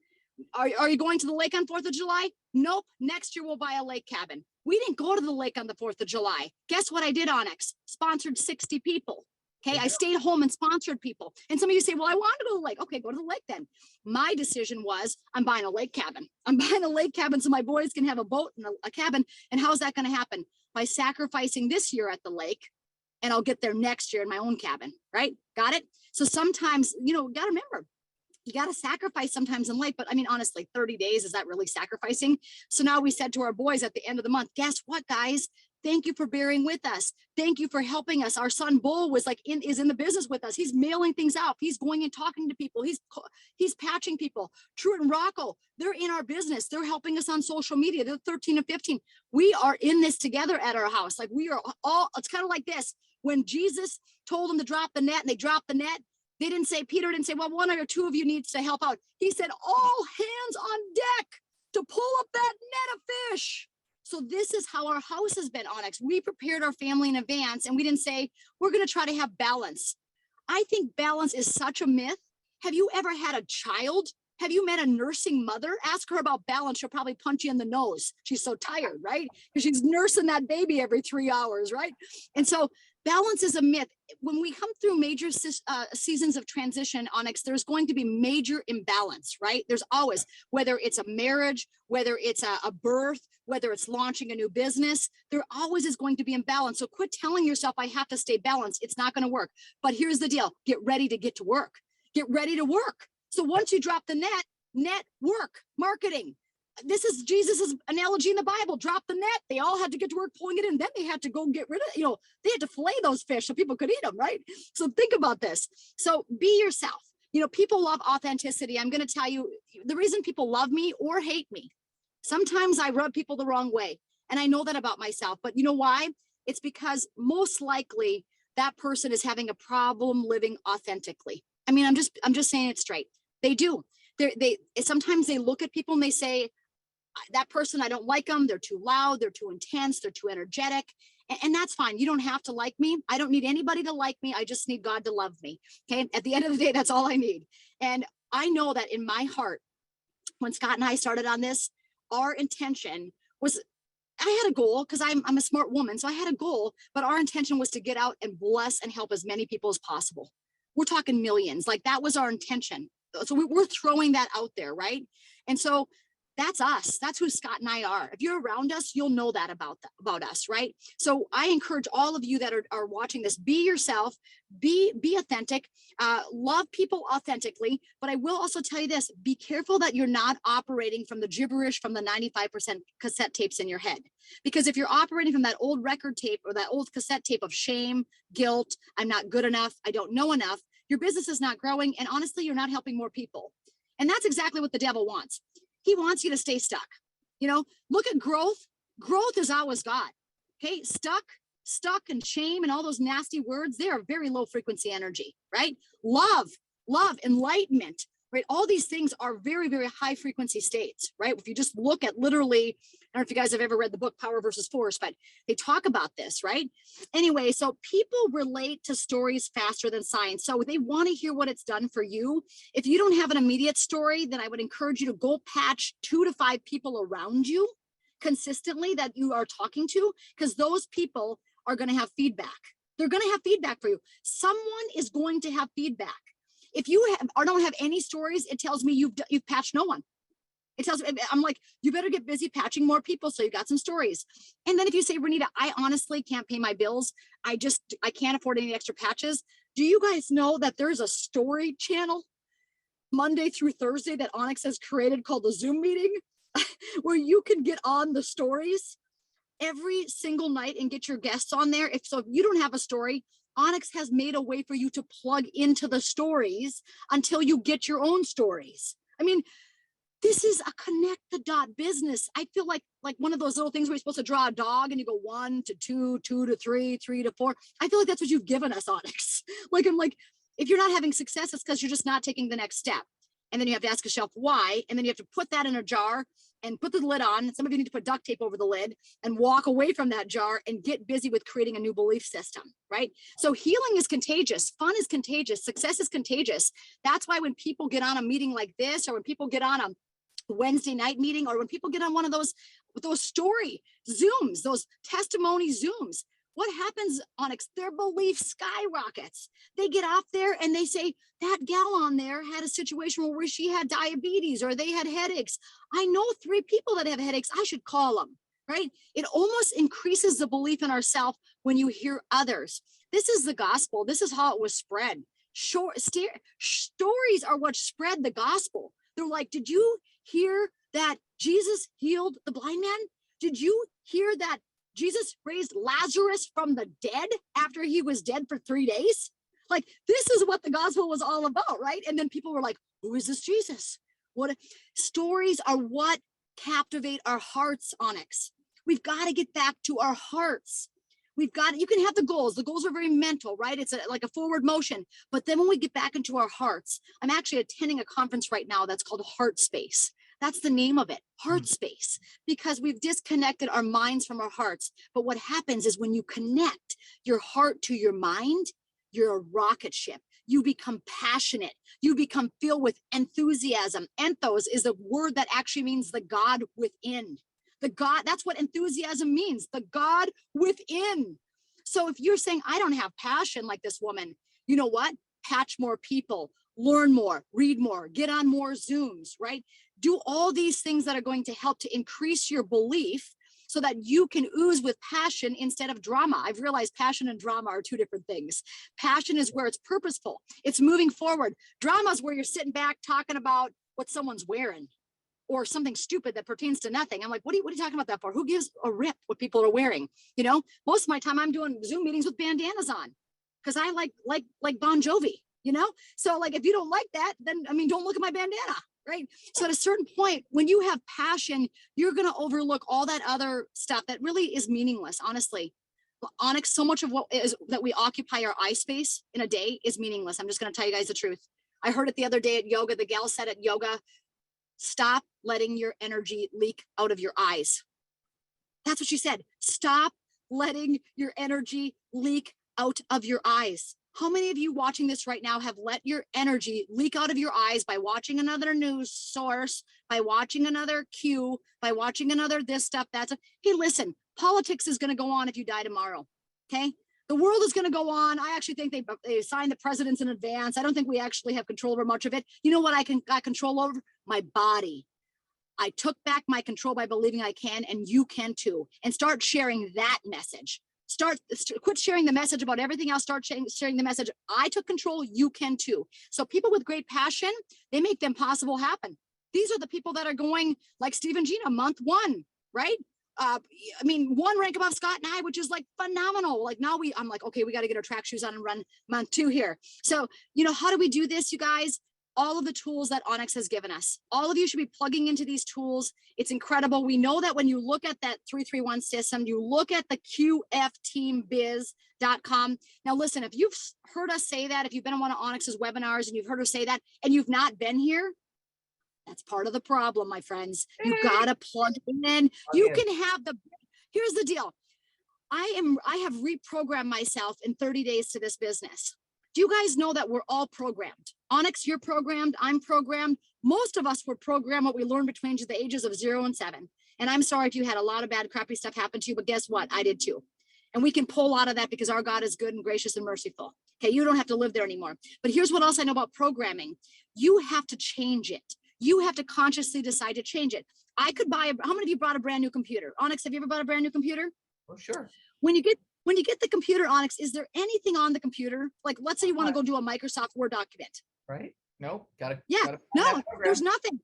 [SPEAKER 2] Are you going to the lake on 4th of July? Nope. Next year, we'll buy a lake cabin. We didn't go to the lake on the 4th of July. Guess what I did, Onyx? Sponsored 60 people. Okay, I stayed home and sponsored people. And some of you say, well, I want to go to the lake. Okay, go to the lake then. My decision was, I'm buying a lake cabin. I'm buying a lake cabin so my boys can have a boat and a cabin. And how's that going to happen? By sacrificing this year at the lake, and I'll get there next year in my own cabin, right? Got it? So sometimes, you got to remember, you got to sacrifice sometimes in life. But I mean, honestly, 30 days, is that really sacrificing? So now we said to our boys at the end of the month, guess what, guys? Thank you for bearing with us. Thank you for helping us. Our son Bull was is in the business with us. He's mailing things out. He's going and talking to people. He's patching people. Truett and Rocco, they're in our business. They're helping us on social media. They're 13 and 15. We are in this together at our house. Like, we are all, it's kind of like this. When Jesus told them to drop the net and they dropped the net, Peter didn't say, well, one or two of you needs to help out. He said, all hands on deck to pull up that net of fish. So this is how our house has been, Onyx. We prepared our family in advance, and we didn't say, we're going to try to have balance. I think balance is such a myth. Have you ever had a child? Have you met a nursing mother? Ask her about balance. She'll probably punch you in the nose. She's so tired, right? Because she's nursing that baby every 3 hours, right? And so balance is a myth. When we come through major seasons of transition, Onyx, there's going to be major imbalance, right? There's always, whether it's a marriage, whether it's a birth, whether it's launching a new business, there always is going to be imbalance. So quit telling yourself, I have to stay balanced. It's not going to work. But here's the deal. Get ready to get to work. Get ready to work. So once you drop the net, work, marketing. This is Jesus's analogy in the Bible. Drop the net. They all had to get to work pulling it in. Then they had to go get rid of, they had to fillet those fish so people could eat them, right? So think about this. So be yourself. People love authenticity. I'm going to tell you the reason people love me or hate me. Sometimes I rub people the wrong way. And I know that about myself. But you know why? It's because most likely that person is having a problem living authentically. I mean, I'm just saying it straight. They do. Sometimes they look at people and they say, that person, I don't like them. They're too loud. They're too intense. They're too energetic. And that's fine. You don't have to like me. I don't need anybody to like me. I just need God to love me. Okay. At the end of the day, that's all I need. And I know that in my heart, when Scott and I started on this, our intention was, I had a goal because I'm a smart woman. So I had a goal, but our intention was to get out and bless and help as many people as possible. We're talking millions. Like, that was our intention. So we're throwing that out there, right? And so that's us. That's who Scott and I are. If you're around us, you'll know that about us, right? So I encourage all of you that are watching this, be yourself, be authentic, love people authentically. But I will also tell you this, be careful that you're not operating from the gibberish from the 95% cassette tapes in your head. Because if you're operating from that old record tape or that old cassette tape of shame, guilt, I'm not good enough, I don't know enough, your business is not growing. And honestly, you're not helping more people. And that's exactly what the devil wants. He wants you to stay stuck. Look at growth. Growth is always God. Okay. Stuck and shame and all those nasty words, they are very low frequency energy, right? Love, enlightenment, right? All these things are very, very high frequency states, right? If you just look at literally, I don't know if you guys have ever read the book Power versus Force, but they talk about this, right? Anyway, so people relate to stories faster than science. So they want to hear what it's done for you. If you don't have an immediate story, then I would encourage you to go patch 2 to 5 people around you consistently that you are talking to, because those people are going to have feedback. They're going to have feedback for you. Someone is going to have feedback. If you have or don't have any stories, it tells me you've patched no one. It tells me, I'm like, you better get busy patching more people so you got some stories. And then if you say, Renita, I honestly can't pay my bills. I can't afford any extra patches. Do you guys know that there's a story channel Monday through Thursday that Onyx has created called the Zoom meeting where you can get on the stories every single night and get your guests on there. If you don't have a story, Onyx has made a way for you to plug into the stories until you get your own stories. I mean, this is a connect the dot business. I feel like one of those little things where you're supposed to draw a dog and you go 1 to 2, 2 to 3, 3 to 4. I feel like that's what you've given us, Onyx. I'm like, if you're not having success, it's because you're just not taking the next step. And then you have to ask yourself why. And then you have to put that in a jar and put the lid on. Some of you need to put duct tape over the lid and walk away from that jar and get busy with creating a new belief system, right? So healing is contagious. Fun is contagious. Success is contagious. That's why when people get on a meeting like this, or when people get on a Wednesday night meeting, or when people get on one of those story Zooms, those testimony Zooms, what happens, Onyx? Their belief skyrockets. They get off there and they say, that gal on there had a situation where she had diabetes or they had headaches. I know 3 people that have headaches. I should call them, right? It almost increases the belief in ourselves when you hear others. This is the gospel. This is how it was spread. Stories are what spread the gospel. They're like, did you hear that Jesus healed the blind man? Did you hear that Jesus raised Lazarus from the dead after he was dead for 3 days? Like, this is what the gospel was all about, right? And then people were like, who is this Jesus? What stories are what captivate our hearts, Onyx. We've got to get back to our hearts. You can have the goals. The goals are very mental, right? It's like a forward motion. But then when we get back into our hearts, I'm actually attending a conference right now that's called Heart Space. That's the name of it, Heart Space, because we've disconnected our minds from our hearts. But what happens is when you connect your heart to your mind, you're a rocket ship. You become passionate. You become filled with enthusiasm. Enthos is a word that actually means the God within. The God, that's what enthusiasm means, the God within. So if you're saying, I don't have passion like this woman, you know what? Patch more people, learn more, read more, get on more Zooms, right? Do all these things that are going to help to increase your belief so that you can ooze with passion instead of drama. I've realized passion and drama are 2 different things. Passion is where it's purposeful. It's moving forward. Drama is where you're sitting back talking about what someone's wearing or something stupid that pertains to nothing. I'm like, what are you talking about that for? Who gives a rip what people are wearing? You know, most of my time I'm doing Zoom meetings with bandanas on because I like Bon Jovi, you know? So like, if you don't like that, then, I mean, don't look at my bandana. Right. So at a certain point, when you have passion, you're going to overlook all that other stuff that really is meaningless. Honestly, Onyx, so much of what is that we occupy our eye space in a day is meaningless. I'm just going to tell you guys the truth. I heard it the other day at yoga. The gal said at yoga, stop letting your energy leak out of your eyes. That's what she said. Stop letting your energy leak out of your eyes. How many of you watching this right now have let your energy leak out of your eyes by watching another news source, by watching another Q, by watching another this stuff, that's a, hey, listen, politics is going to go on if you die tomorrow. Okay. The world is going to go on. I actually think they signed the presidents in advance. I don't think we actually have control over much of it. You know what I got control over? My body. I took back my control by believing I can, and you can too. And start sharing that message. Quit sharing the message about everything else. Start sharing the message. I took control. You can too. So people with great passion, they make the impossible happen. These are the people that are going like Steve and Gina, month 1, right? I mean, 1 rank above Scott and I, which is like phenomenal. Like now I'm like, okay, we got to get our track shoes on and run month 2 here. So, you know, how do we do this, you guys? all of the tools that Onyx has given us. All of you should be plugging into these tools. It's incredible. We know that when you look at that 331 system, you look at the qfteambiz.com. Now, listen, if you've heard us say that, if you've been on one of Onyx's webinars and you've heard us say that, and you've not been here, that's part of the problem, my friends. You gotta plug in. You can have here's the deal. I have reprogrammed myself in 30 days to this business. Do you guys know that we're all programmed? Onyx, you're programmed. I'm programmed. Most of us were programmed what we learned between the ages of 0 and 7. And I'm sorry if you had a lot of bad, crappy stuff happen to you, but guess what? I did too. And we can pull out of that because our God is good and gracious and merciful. Okay, you don't have to live there anymore. But here's what else I know about programming. You have to change it. You have to consciously decide to change it. I could buy, how many of you bought a brand new computer? Onyx, have you ever bought a brand new computer?
[SPEAKER 1] Oh, sure.
[SPEAKER 2] When you get the computer, Onyx, is there anything on the computer? Like, let's say you want to go do a Microsoft Word document.
[SPEAKER 1] Right? No, gotta.
[SPEAKER 2] No, there's nothing.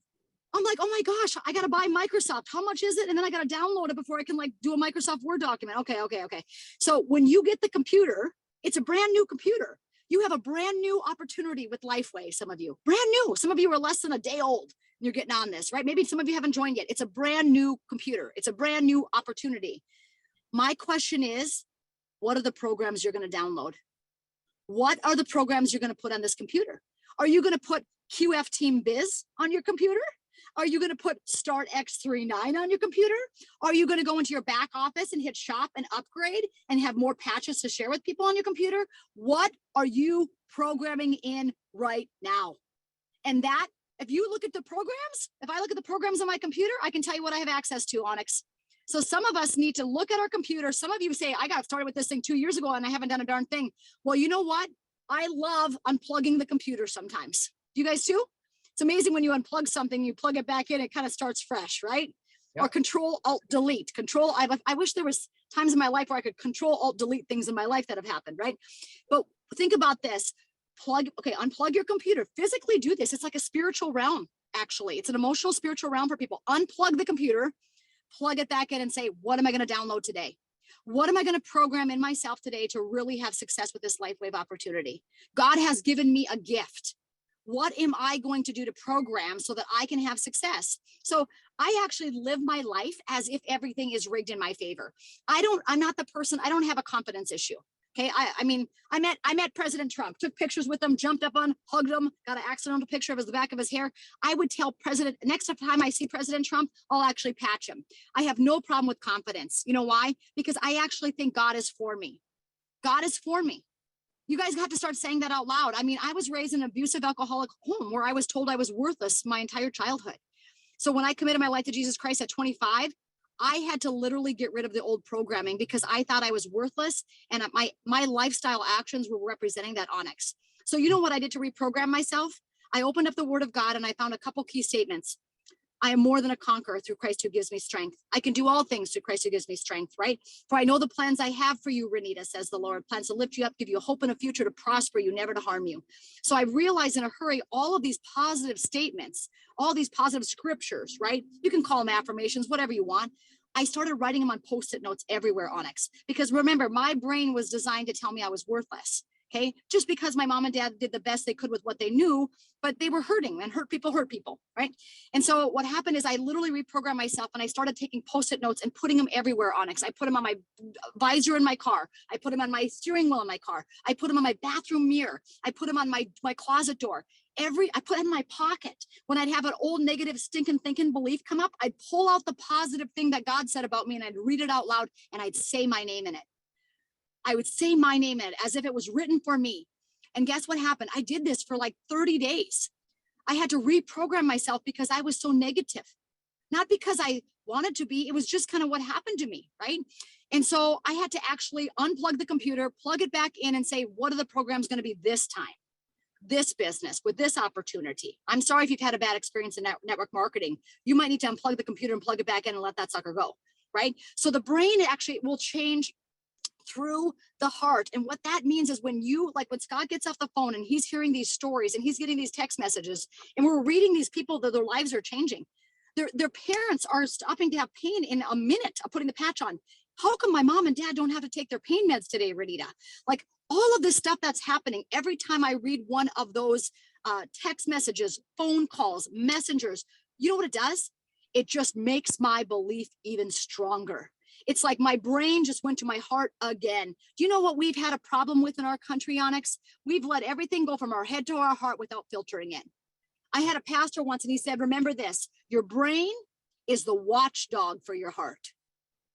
[SPEAKER 2] I'm like, oh my gosh, I got to buy Microsoft. How much is it? And then I got to download it before I can like do a Microsoft Word document. Okay. So when you get the computer, it's a brand new computer. You have a brand new opportunity with LifeWave, some of you. Brand new. Some of you are less than a day old. And you're getting on this, right? Maybe some of you haven't joined yet. It's a brand new computer. It's a brand new opportunity. My question is, what are the programs you're going to download? What are the programs you're going to put on this computer? Are you going to put QF Team Biz on your computer? Are you going to put Start X39 on your computer? Are you going to go into your back office and hit shop and upgrade and have more patches to share with people on your computer? What are you programming in right now? And that, if you look at the programs, if I look at the programs on my computer, I can tell you what I have access to, Onyx. So some of us need to look at our computer. Some of you say, I got started with this thing 2 years ago and I haven't done a darn thing. Well, you know what? I love unplugging the computer sometimes. Do you guys too? It's amazing when you unplug something, you plug it back in, it kind of starts fresh, right? Yep. Or Control-Alt-Delete. I wish there was times in my life where I could Control-Alt-Delete things in my life that have happened, right? But think about this. Unplug your computer. Physically do this. It's like a spiritual realm, actually. It's an emotional, spiritual realm for people. Unplug the computer, plug it back in and say, what am I going to download today? What am I going to program in myself today to really have success with this LifeWave opportunity? God has given me a gift. What am I going to do to program so that I can have success? So I actually live my life as if everything is rigged in my favor. I'm not the person, I don't have a confidence issue. Okay. I mean, I met President Trump, took pictures with him, jumped up on, hugged him, got an accidental picture of the back of his hair. I would tell next time I see President Trump, I'll actually patch him. I have no problem with confidence. You know why? Because I actually think God is for me. God is for me. You guys have to start saying that out loud. I mean, I was raised in an abusive alcoholic home where I was told I was worthless my entire childhood. So when I committed my life to Jesus Christ at 25, I had to literally get rid of the old programming because I thought I was worthless and my lifestyle actions were representing that, Onyx. So you know what I did to reprogram myself? I opened up the Word of God and I found a couple key statements. I am more than a conqueror through Christ who gives me strength. I can do all things through Christ who gives me strength, right? For I know the plans I have for you, Renita, says the Lord, plans to lift you up, give you a hope and a future, to prosper you, never to harm you. So I realized in a hurry, all of these positive statements, all these positive scriptures, right? You can call them affirmations, whatever you want. I started writing them on Post-it notes everywhere, Onyx, because remember, my brain was designed to tell me I was worthless. Okay, just because my mom and dad did the best they could with what they knew, but they were hurting, and hurt people, right? And so what happened is I literally reprogrammed myself and I started taking Post-it notes and putting them everywhere, Onyx. I put them on my visor in my car. I put them on my steering wheel in my car. I put them on my bathroom mirror. I put them on my closet door. I put it in my pocket. When I'd have an old negative stinking thinking belief come up, I'd pull out the positive thing that God said about me and I'd read it out loud and I'd say my name in it. I would say my name in it as if it was written for me. And guess what happened? I did this for like 30 days. I had to reprogram myself because I was so negative, not because I wanted to be. It was just kind of what happened to me, right? And so I had to actually unplug the computer, plug it back in and say, what are the programs going to be this time? This business with this opportunity. I'm sorry if you've had a bad experience in network marketing. You might need to unplug the computer and plug it back in and let that sucker go, right? So the brain actually will change through the heart. And what that means is when Scott gets off the phone and he's hearing these stories and he's getting these text messages and we're reading these people that their lives are changing. Their parents are stopping to have pain in a minute of putting the patch on. How come my mom and dad don't have to take their pain meds today, Renita? Like all of this stuff that's happening every time I read one of those text messages, phone calls, messengers. You know what it does? It just makes my belief even stronger. It's like my brain just went to my heart again. Do you know what we've had a problem with in our country, Onyx? We've let everything go from our head to our heart without filtering it. I had a pastor once and he said, remember this, your brain is the watchdog for your heart.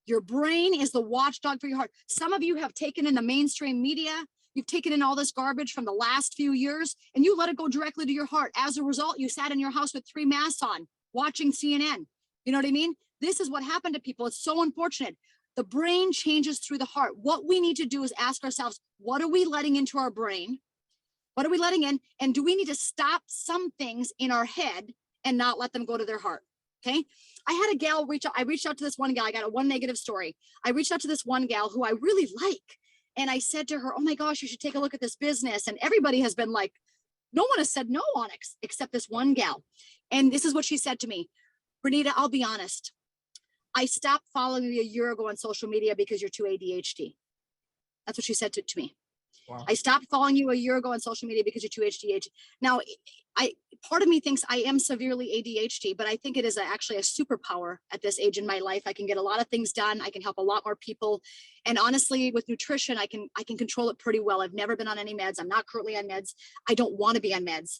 [SPEAKER 2] Your brain is the watchdog for your heart. Some of you have taken in the mainstream media. You've taken in all this garbage from the last few years and you let it go directly to your heart. As a result, you sat in your house with 3 masks on, watching CNN. You know what I mean? This is what happened to people. It's so unfortunate. The brain changes through the heart. What we need to do is ask ourselves, what are we letting into our brain? What are we letting in? And do we need to stop some things in our head and not let them go to their heart? Okay. I had a gal I reached out to this one gal. I got one negative story. I reached out to this one gal who I really like. And I said to her, oh my gosh, you should take a look at this business. And everybody has been like, no one has said no, Onyx, except this one gal. And this is what she said to me. Renita, I'll be honest. I stopped following you a year ago on social media because you're too ADHD. That's what she said to me. Wow. I stopped following you a year ago on social media because you're too ADHD. Now, part of me thinks I am severely ADHD, but I think it is actually a superpower at this age in my life. I can get a lot of things done. I can help a lot more people. And honestly, with nutrition, I can control it pretty well. I've never been on any meds. I'm not currently on meds. I don't want to be on meds.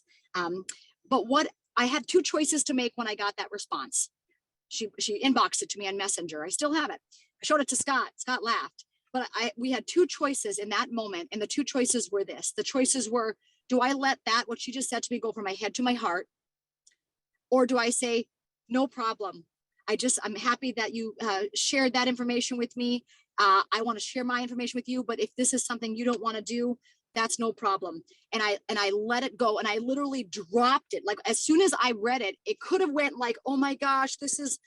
[SPEAKER 2] But what I had 2 choices to make when I got that response. She inboxed it to me on Messenger. I still have it. I showed it to Scott. Scott laughed. But we had 2 choices in that moment. And the 2 choices were this. The choices were, do I let what she just said to me, go from my head to my heart? Or do I say, no problem. I'm happy that you shared that information with me. I want to share my information with you. But if this is something you don't want to do, that's no problem. And I let it go. And I literally dropped it. Like as soon as I read it, it could have went like, oh my gosh, this is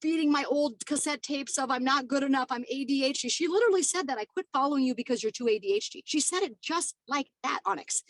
[SPEAKER 2] feeding my old cassette tapes of I'm not good enough, I'm ADHD. She literally said that I quit following you because you're too ADHD. She said it just like that, Onyx.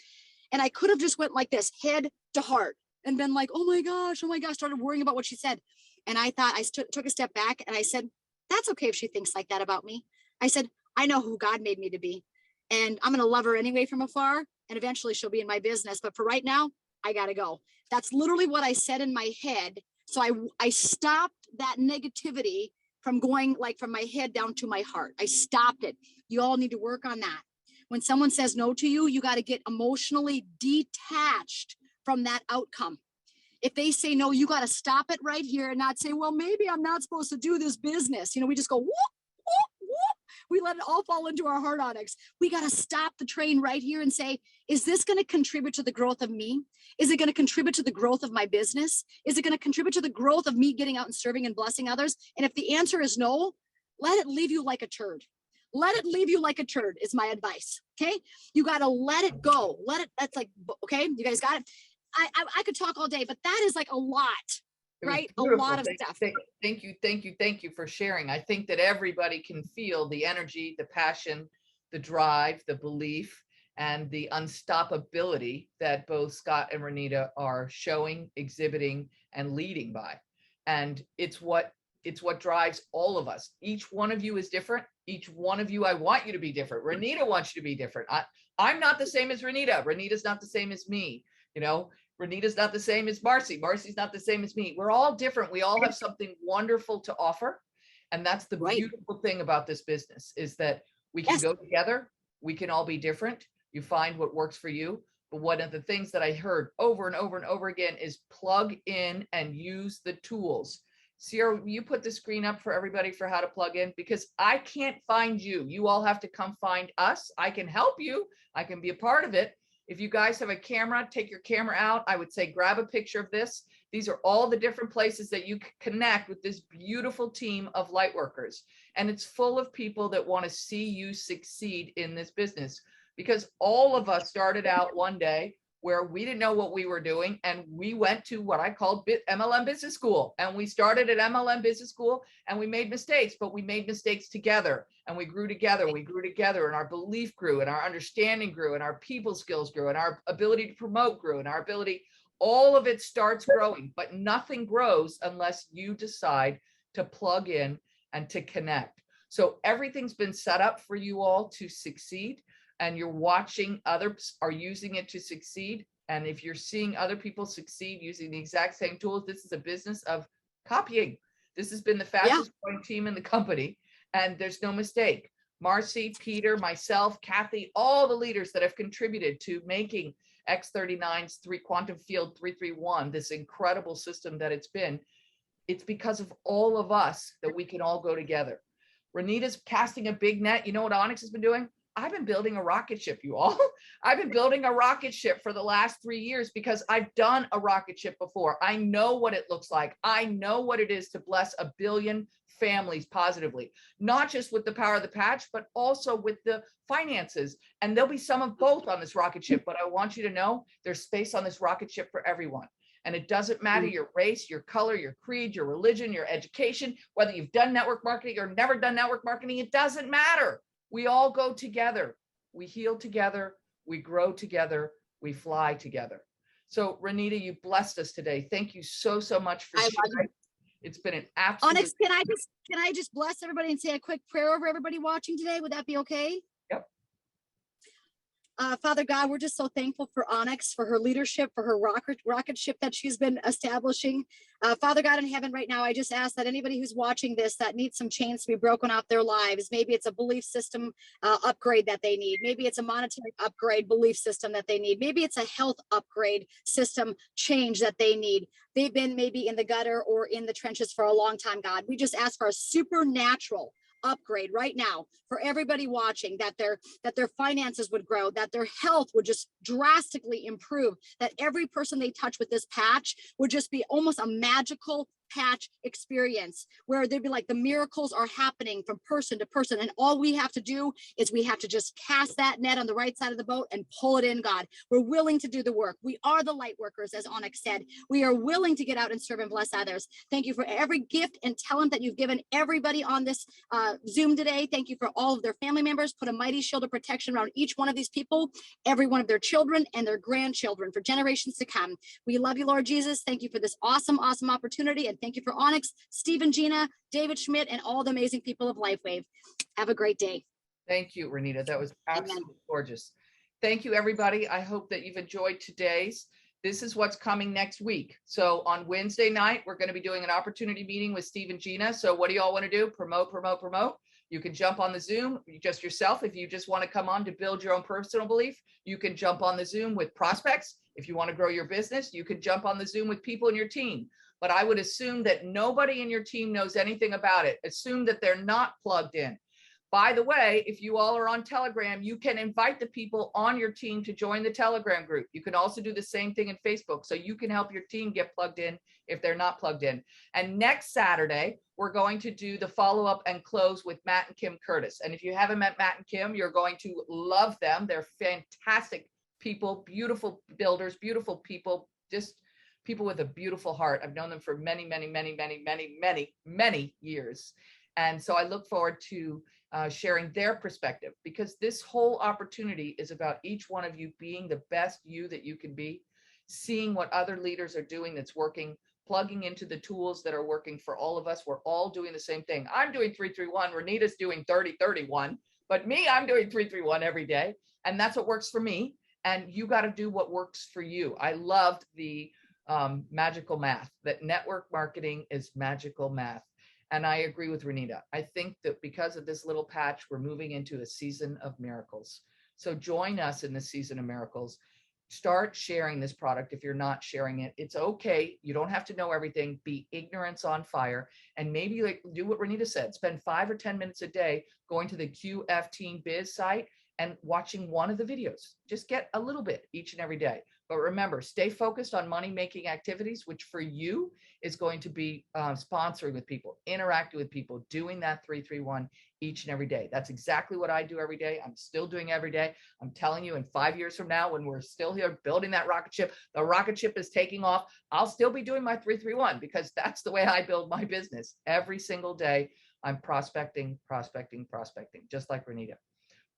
[SPEAKER 2] And I could have just went like this, head to heart, and been like, oh my gosh, started worrying about what she said. And I thought, I took a step back and I said, that's okay if she thinks like that about me. I said, I know who God made me to be. And I'm going to love her anyway from afar. And eventually she'll be in my business. But for right now, I got to go. That's literally what I said in my head. So I stopped that negativity from going like from my head down to my heart. I stopped it. You all need to work on that. When someone says no to you, you got to get emotionally detached from that outcome. If they say no, you got to stop it right here and not say, well, maybe I'm not supposed to do this business. You know, we just go, whoop, whoop, whoop. We let it all fall into our heart, Onyx. We got to stop the train right here and say, is this going to contribute to the growth of me? Is it going to contribute to the growth of my business? Is it going to contribute to the growth of me getting out and serving and blessing others? And if the answer is no, let it leave you like a turd. Let it leave you like a turd is my advice. Okay. You got to let it go. That's like, okay. You guys got it. I could talk all day, but that is like a lot, right? A lot of stuff.
[SPEAKER 1] Thank you for sharing. I think that everybody can feel the energy, the passion, the drive, the belief, and the unstoppability that both Scott and Renita are showing, exhibiting, and leading by. And it's what drives all of us. Each one of you is different. Each one of you, I want you to be different. Renita wants you to be different. I'm not the same as Renita. Renita's not the same as me. You know, Renita's not the same as Marcy. Marcy's not the same as me. We're all different. We all have something wonderful to offer. And that's the beautiful thing about this business is that we can go together. We can all be different. You find what works for you. But one of the things that I heard over and over and over again is plug in and use the tools. Sierra, you put the screen up for everybody for how to plug in, because I can't find you. You all have to come find us. I can help you. I can be a part of it. If you guys have a camera, take your camera out. I would say grab a picture of this. These are all the different places that you can connect with this beautiful team of light workers. And it's full of people that want to see you succeed in this business, because all of us started out one day where we didn't know what we were doing. And we went to what I called MLM business school. And we started at MLM business school and we made mistakes, but we made mistakes together and we grew together. And our belief grew and our understanding grew and our people skills grew and our ability to promote grew and our ability, all of it starts growing, but nothing grows unless you decide to plug in and to connect. So everything's been set up for you all to succeed. And you're watching others are using it to succeed. And if you're seeing other people succeed using the exact same tools, this is a business of copying. This has been the fastest growing team in the company, and there's no mistake. Marcy, Peter, myself, Kathy, all the leaders that have contributed to making X39's quantum field 331, this incredible system that it's been, it's because of all of us that we can all go together. Renita's casting a big net. You know what Onyx has been doing? I've been building a rocket ship, you all. I've been building a rocket ship for the last 3 years because I've done a rocket ship before. I know what it looks like. I know what it is to bless 1 billion families positively, not just with the power of the patch, but also with the finances. And there'll be some of both on this rocket ship. But I want you to know there's space on this rocket ship for everyone. And it doesn't matter your race, your color, your creed, your religion, your education, whether you've done network marketing or never done network marketing, it doesn't matter. We all go together. We heal together. We grow together. We fly together. So Renita, you blessed us today. Thank you so, so much for sharing. It's been an absolute.
[SPEAKER 2] Onyx, can I just bless everybody and say a quick prayer over everybody watching today? Would that be okay?
[SPEAKER 1] Yep.
[SPEAKER 2] Father God, we're just so thankful for Onyx, for her leadership, for her rocket ship that she's been establishing. Father God in heaven, right now, I just ask that anybody who's watching this that needs some chains to be broken off their lives, maybe it's a belief system upgrade that they need. Maybe it's a monetary upgrade belief system that they need. Maybe it's a health upgrade system change that they need. They've been maybe in the gutter or in the trenches for a long time, God. We just ask for a supernatural upgrade right now for everybody watching, that their finances would grow, that their health would just drastically improve, that every person they touch with this patch would just be almost a magical patch experience where they'd be like the miracles are happening from person to person, and all we have to do is we have to just cast that net on the right side of the boat and pull it in. God, we're willing to do the work. We are the light workers, as Onyx said. We are willing to get out and serve and bless others. Thank you for every gift and talent that you've given everybody on this Zoom today. Thank you for all of their family members. Put a mighty shield of protection around each one of these people, every one of their children and their grandchildren for generations to come. We love you, Lord Jesus. Thank you for this awesome opportunity. And thank you for Onyx, Steve, Gina, David Schmidt, and all the amazing people of LifeWave. Have a great day.
[SPEAKER 1] Thank you, Renita. That was absolutely gorgeous. Thank you, everybody. I hope that you've enjoyed today's. This is what's coming next week. So on Wednesday night, we're going to be doing an opportunity meeting with Steve and Gina. So what do you all want to do? Promote. You can jump on the Zoom just yourself. If you just want to come on to build your own personal belief, you can jump on the Zoom with prospects. If you want to grow your business, you could jump on the Zoom with people in your team. But I would assume that nobody in your team knows anything about it. Assume that they're not plugged in. By the way, if you all are on Telegram, you can invite the people on your team to join the Telegram group. You can also do the same thing in Facebook, so you can help your team get plugged in if they're not plugged in. And next Saturday, we're going to do the follow-up and close with Matt and Kim Curtis. And if you haven't met Matt and Kim, you're going to love them. They're fantastic people, beautiful builders, beautiful people, just people with a beautiful heart. I've known them for many, many, many, many, many, many, many years. And so I look forward to sharing their perspective, because this whole opportunity is about each one of you being the best you that you can be, seeing what other leaders are doing that's working, plugging into the tools that are working for all of us. We're all doing the same thing. I'm doing 331. Renita's doing 3031. But me, I'm doing 331 every day. And that's what works for me. And you got to do what works for you. I loved the magical math, that network marketing is magical math. And I agree with Renita. I think that because of this little patch, we're moving into a season of miracles. So join us in the season of miracles. Start sharing this product if you're not sharing it. It's okay. You don't have to know everything. Be ignorance on fire. And maybe like do what Renita said. Spend 5 or 10 minutes a day going to the QF Teen Biz site and watching one of the videos. Just get a little bit each and every day. But remember, stay focused on money-making activities, which for you is going to be sponsoring with people, interacting with people, doing that 331 each and every day. That's exactly what I do every day. I'm still doing every day. I'm telling you, in 5 years from now, when we're still here building that rocket ship, the rocket ship is taking off, I'll still be doing my 331, because that's the way I build my business. Every single day, I'm prospecting, just like Renita.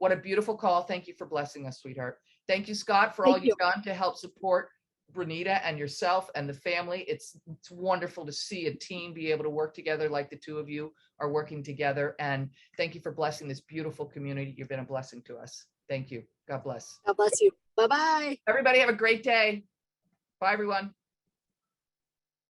[SPEAKER 1] What a beautiful call. Thank you for blessing us, sweetheart. Thank you, Scott, for all you've done to help support Renita and yourself and the family. It's wonderful to see a team be able to work together like the two of you are working together. And thank you for blessing this beautiful community. You've been a blessing to us. Thank you. God bless.
[SPEAKER 2] God bless you. Bye-bye.
[SPEAKER 1] Everybody have a great day. Bye, everyone.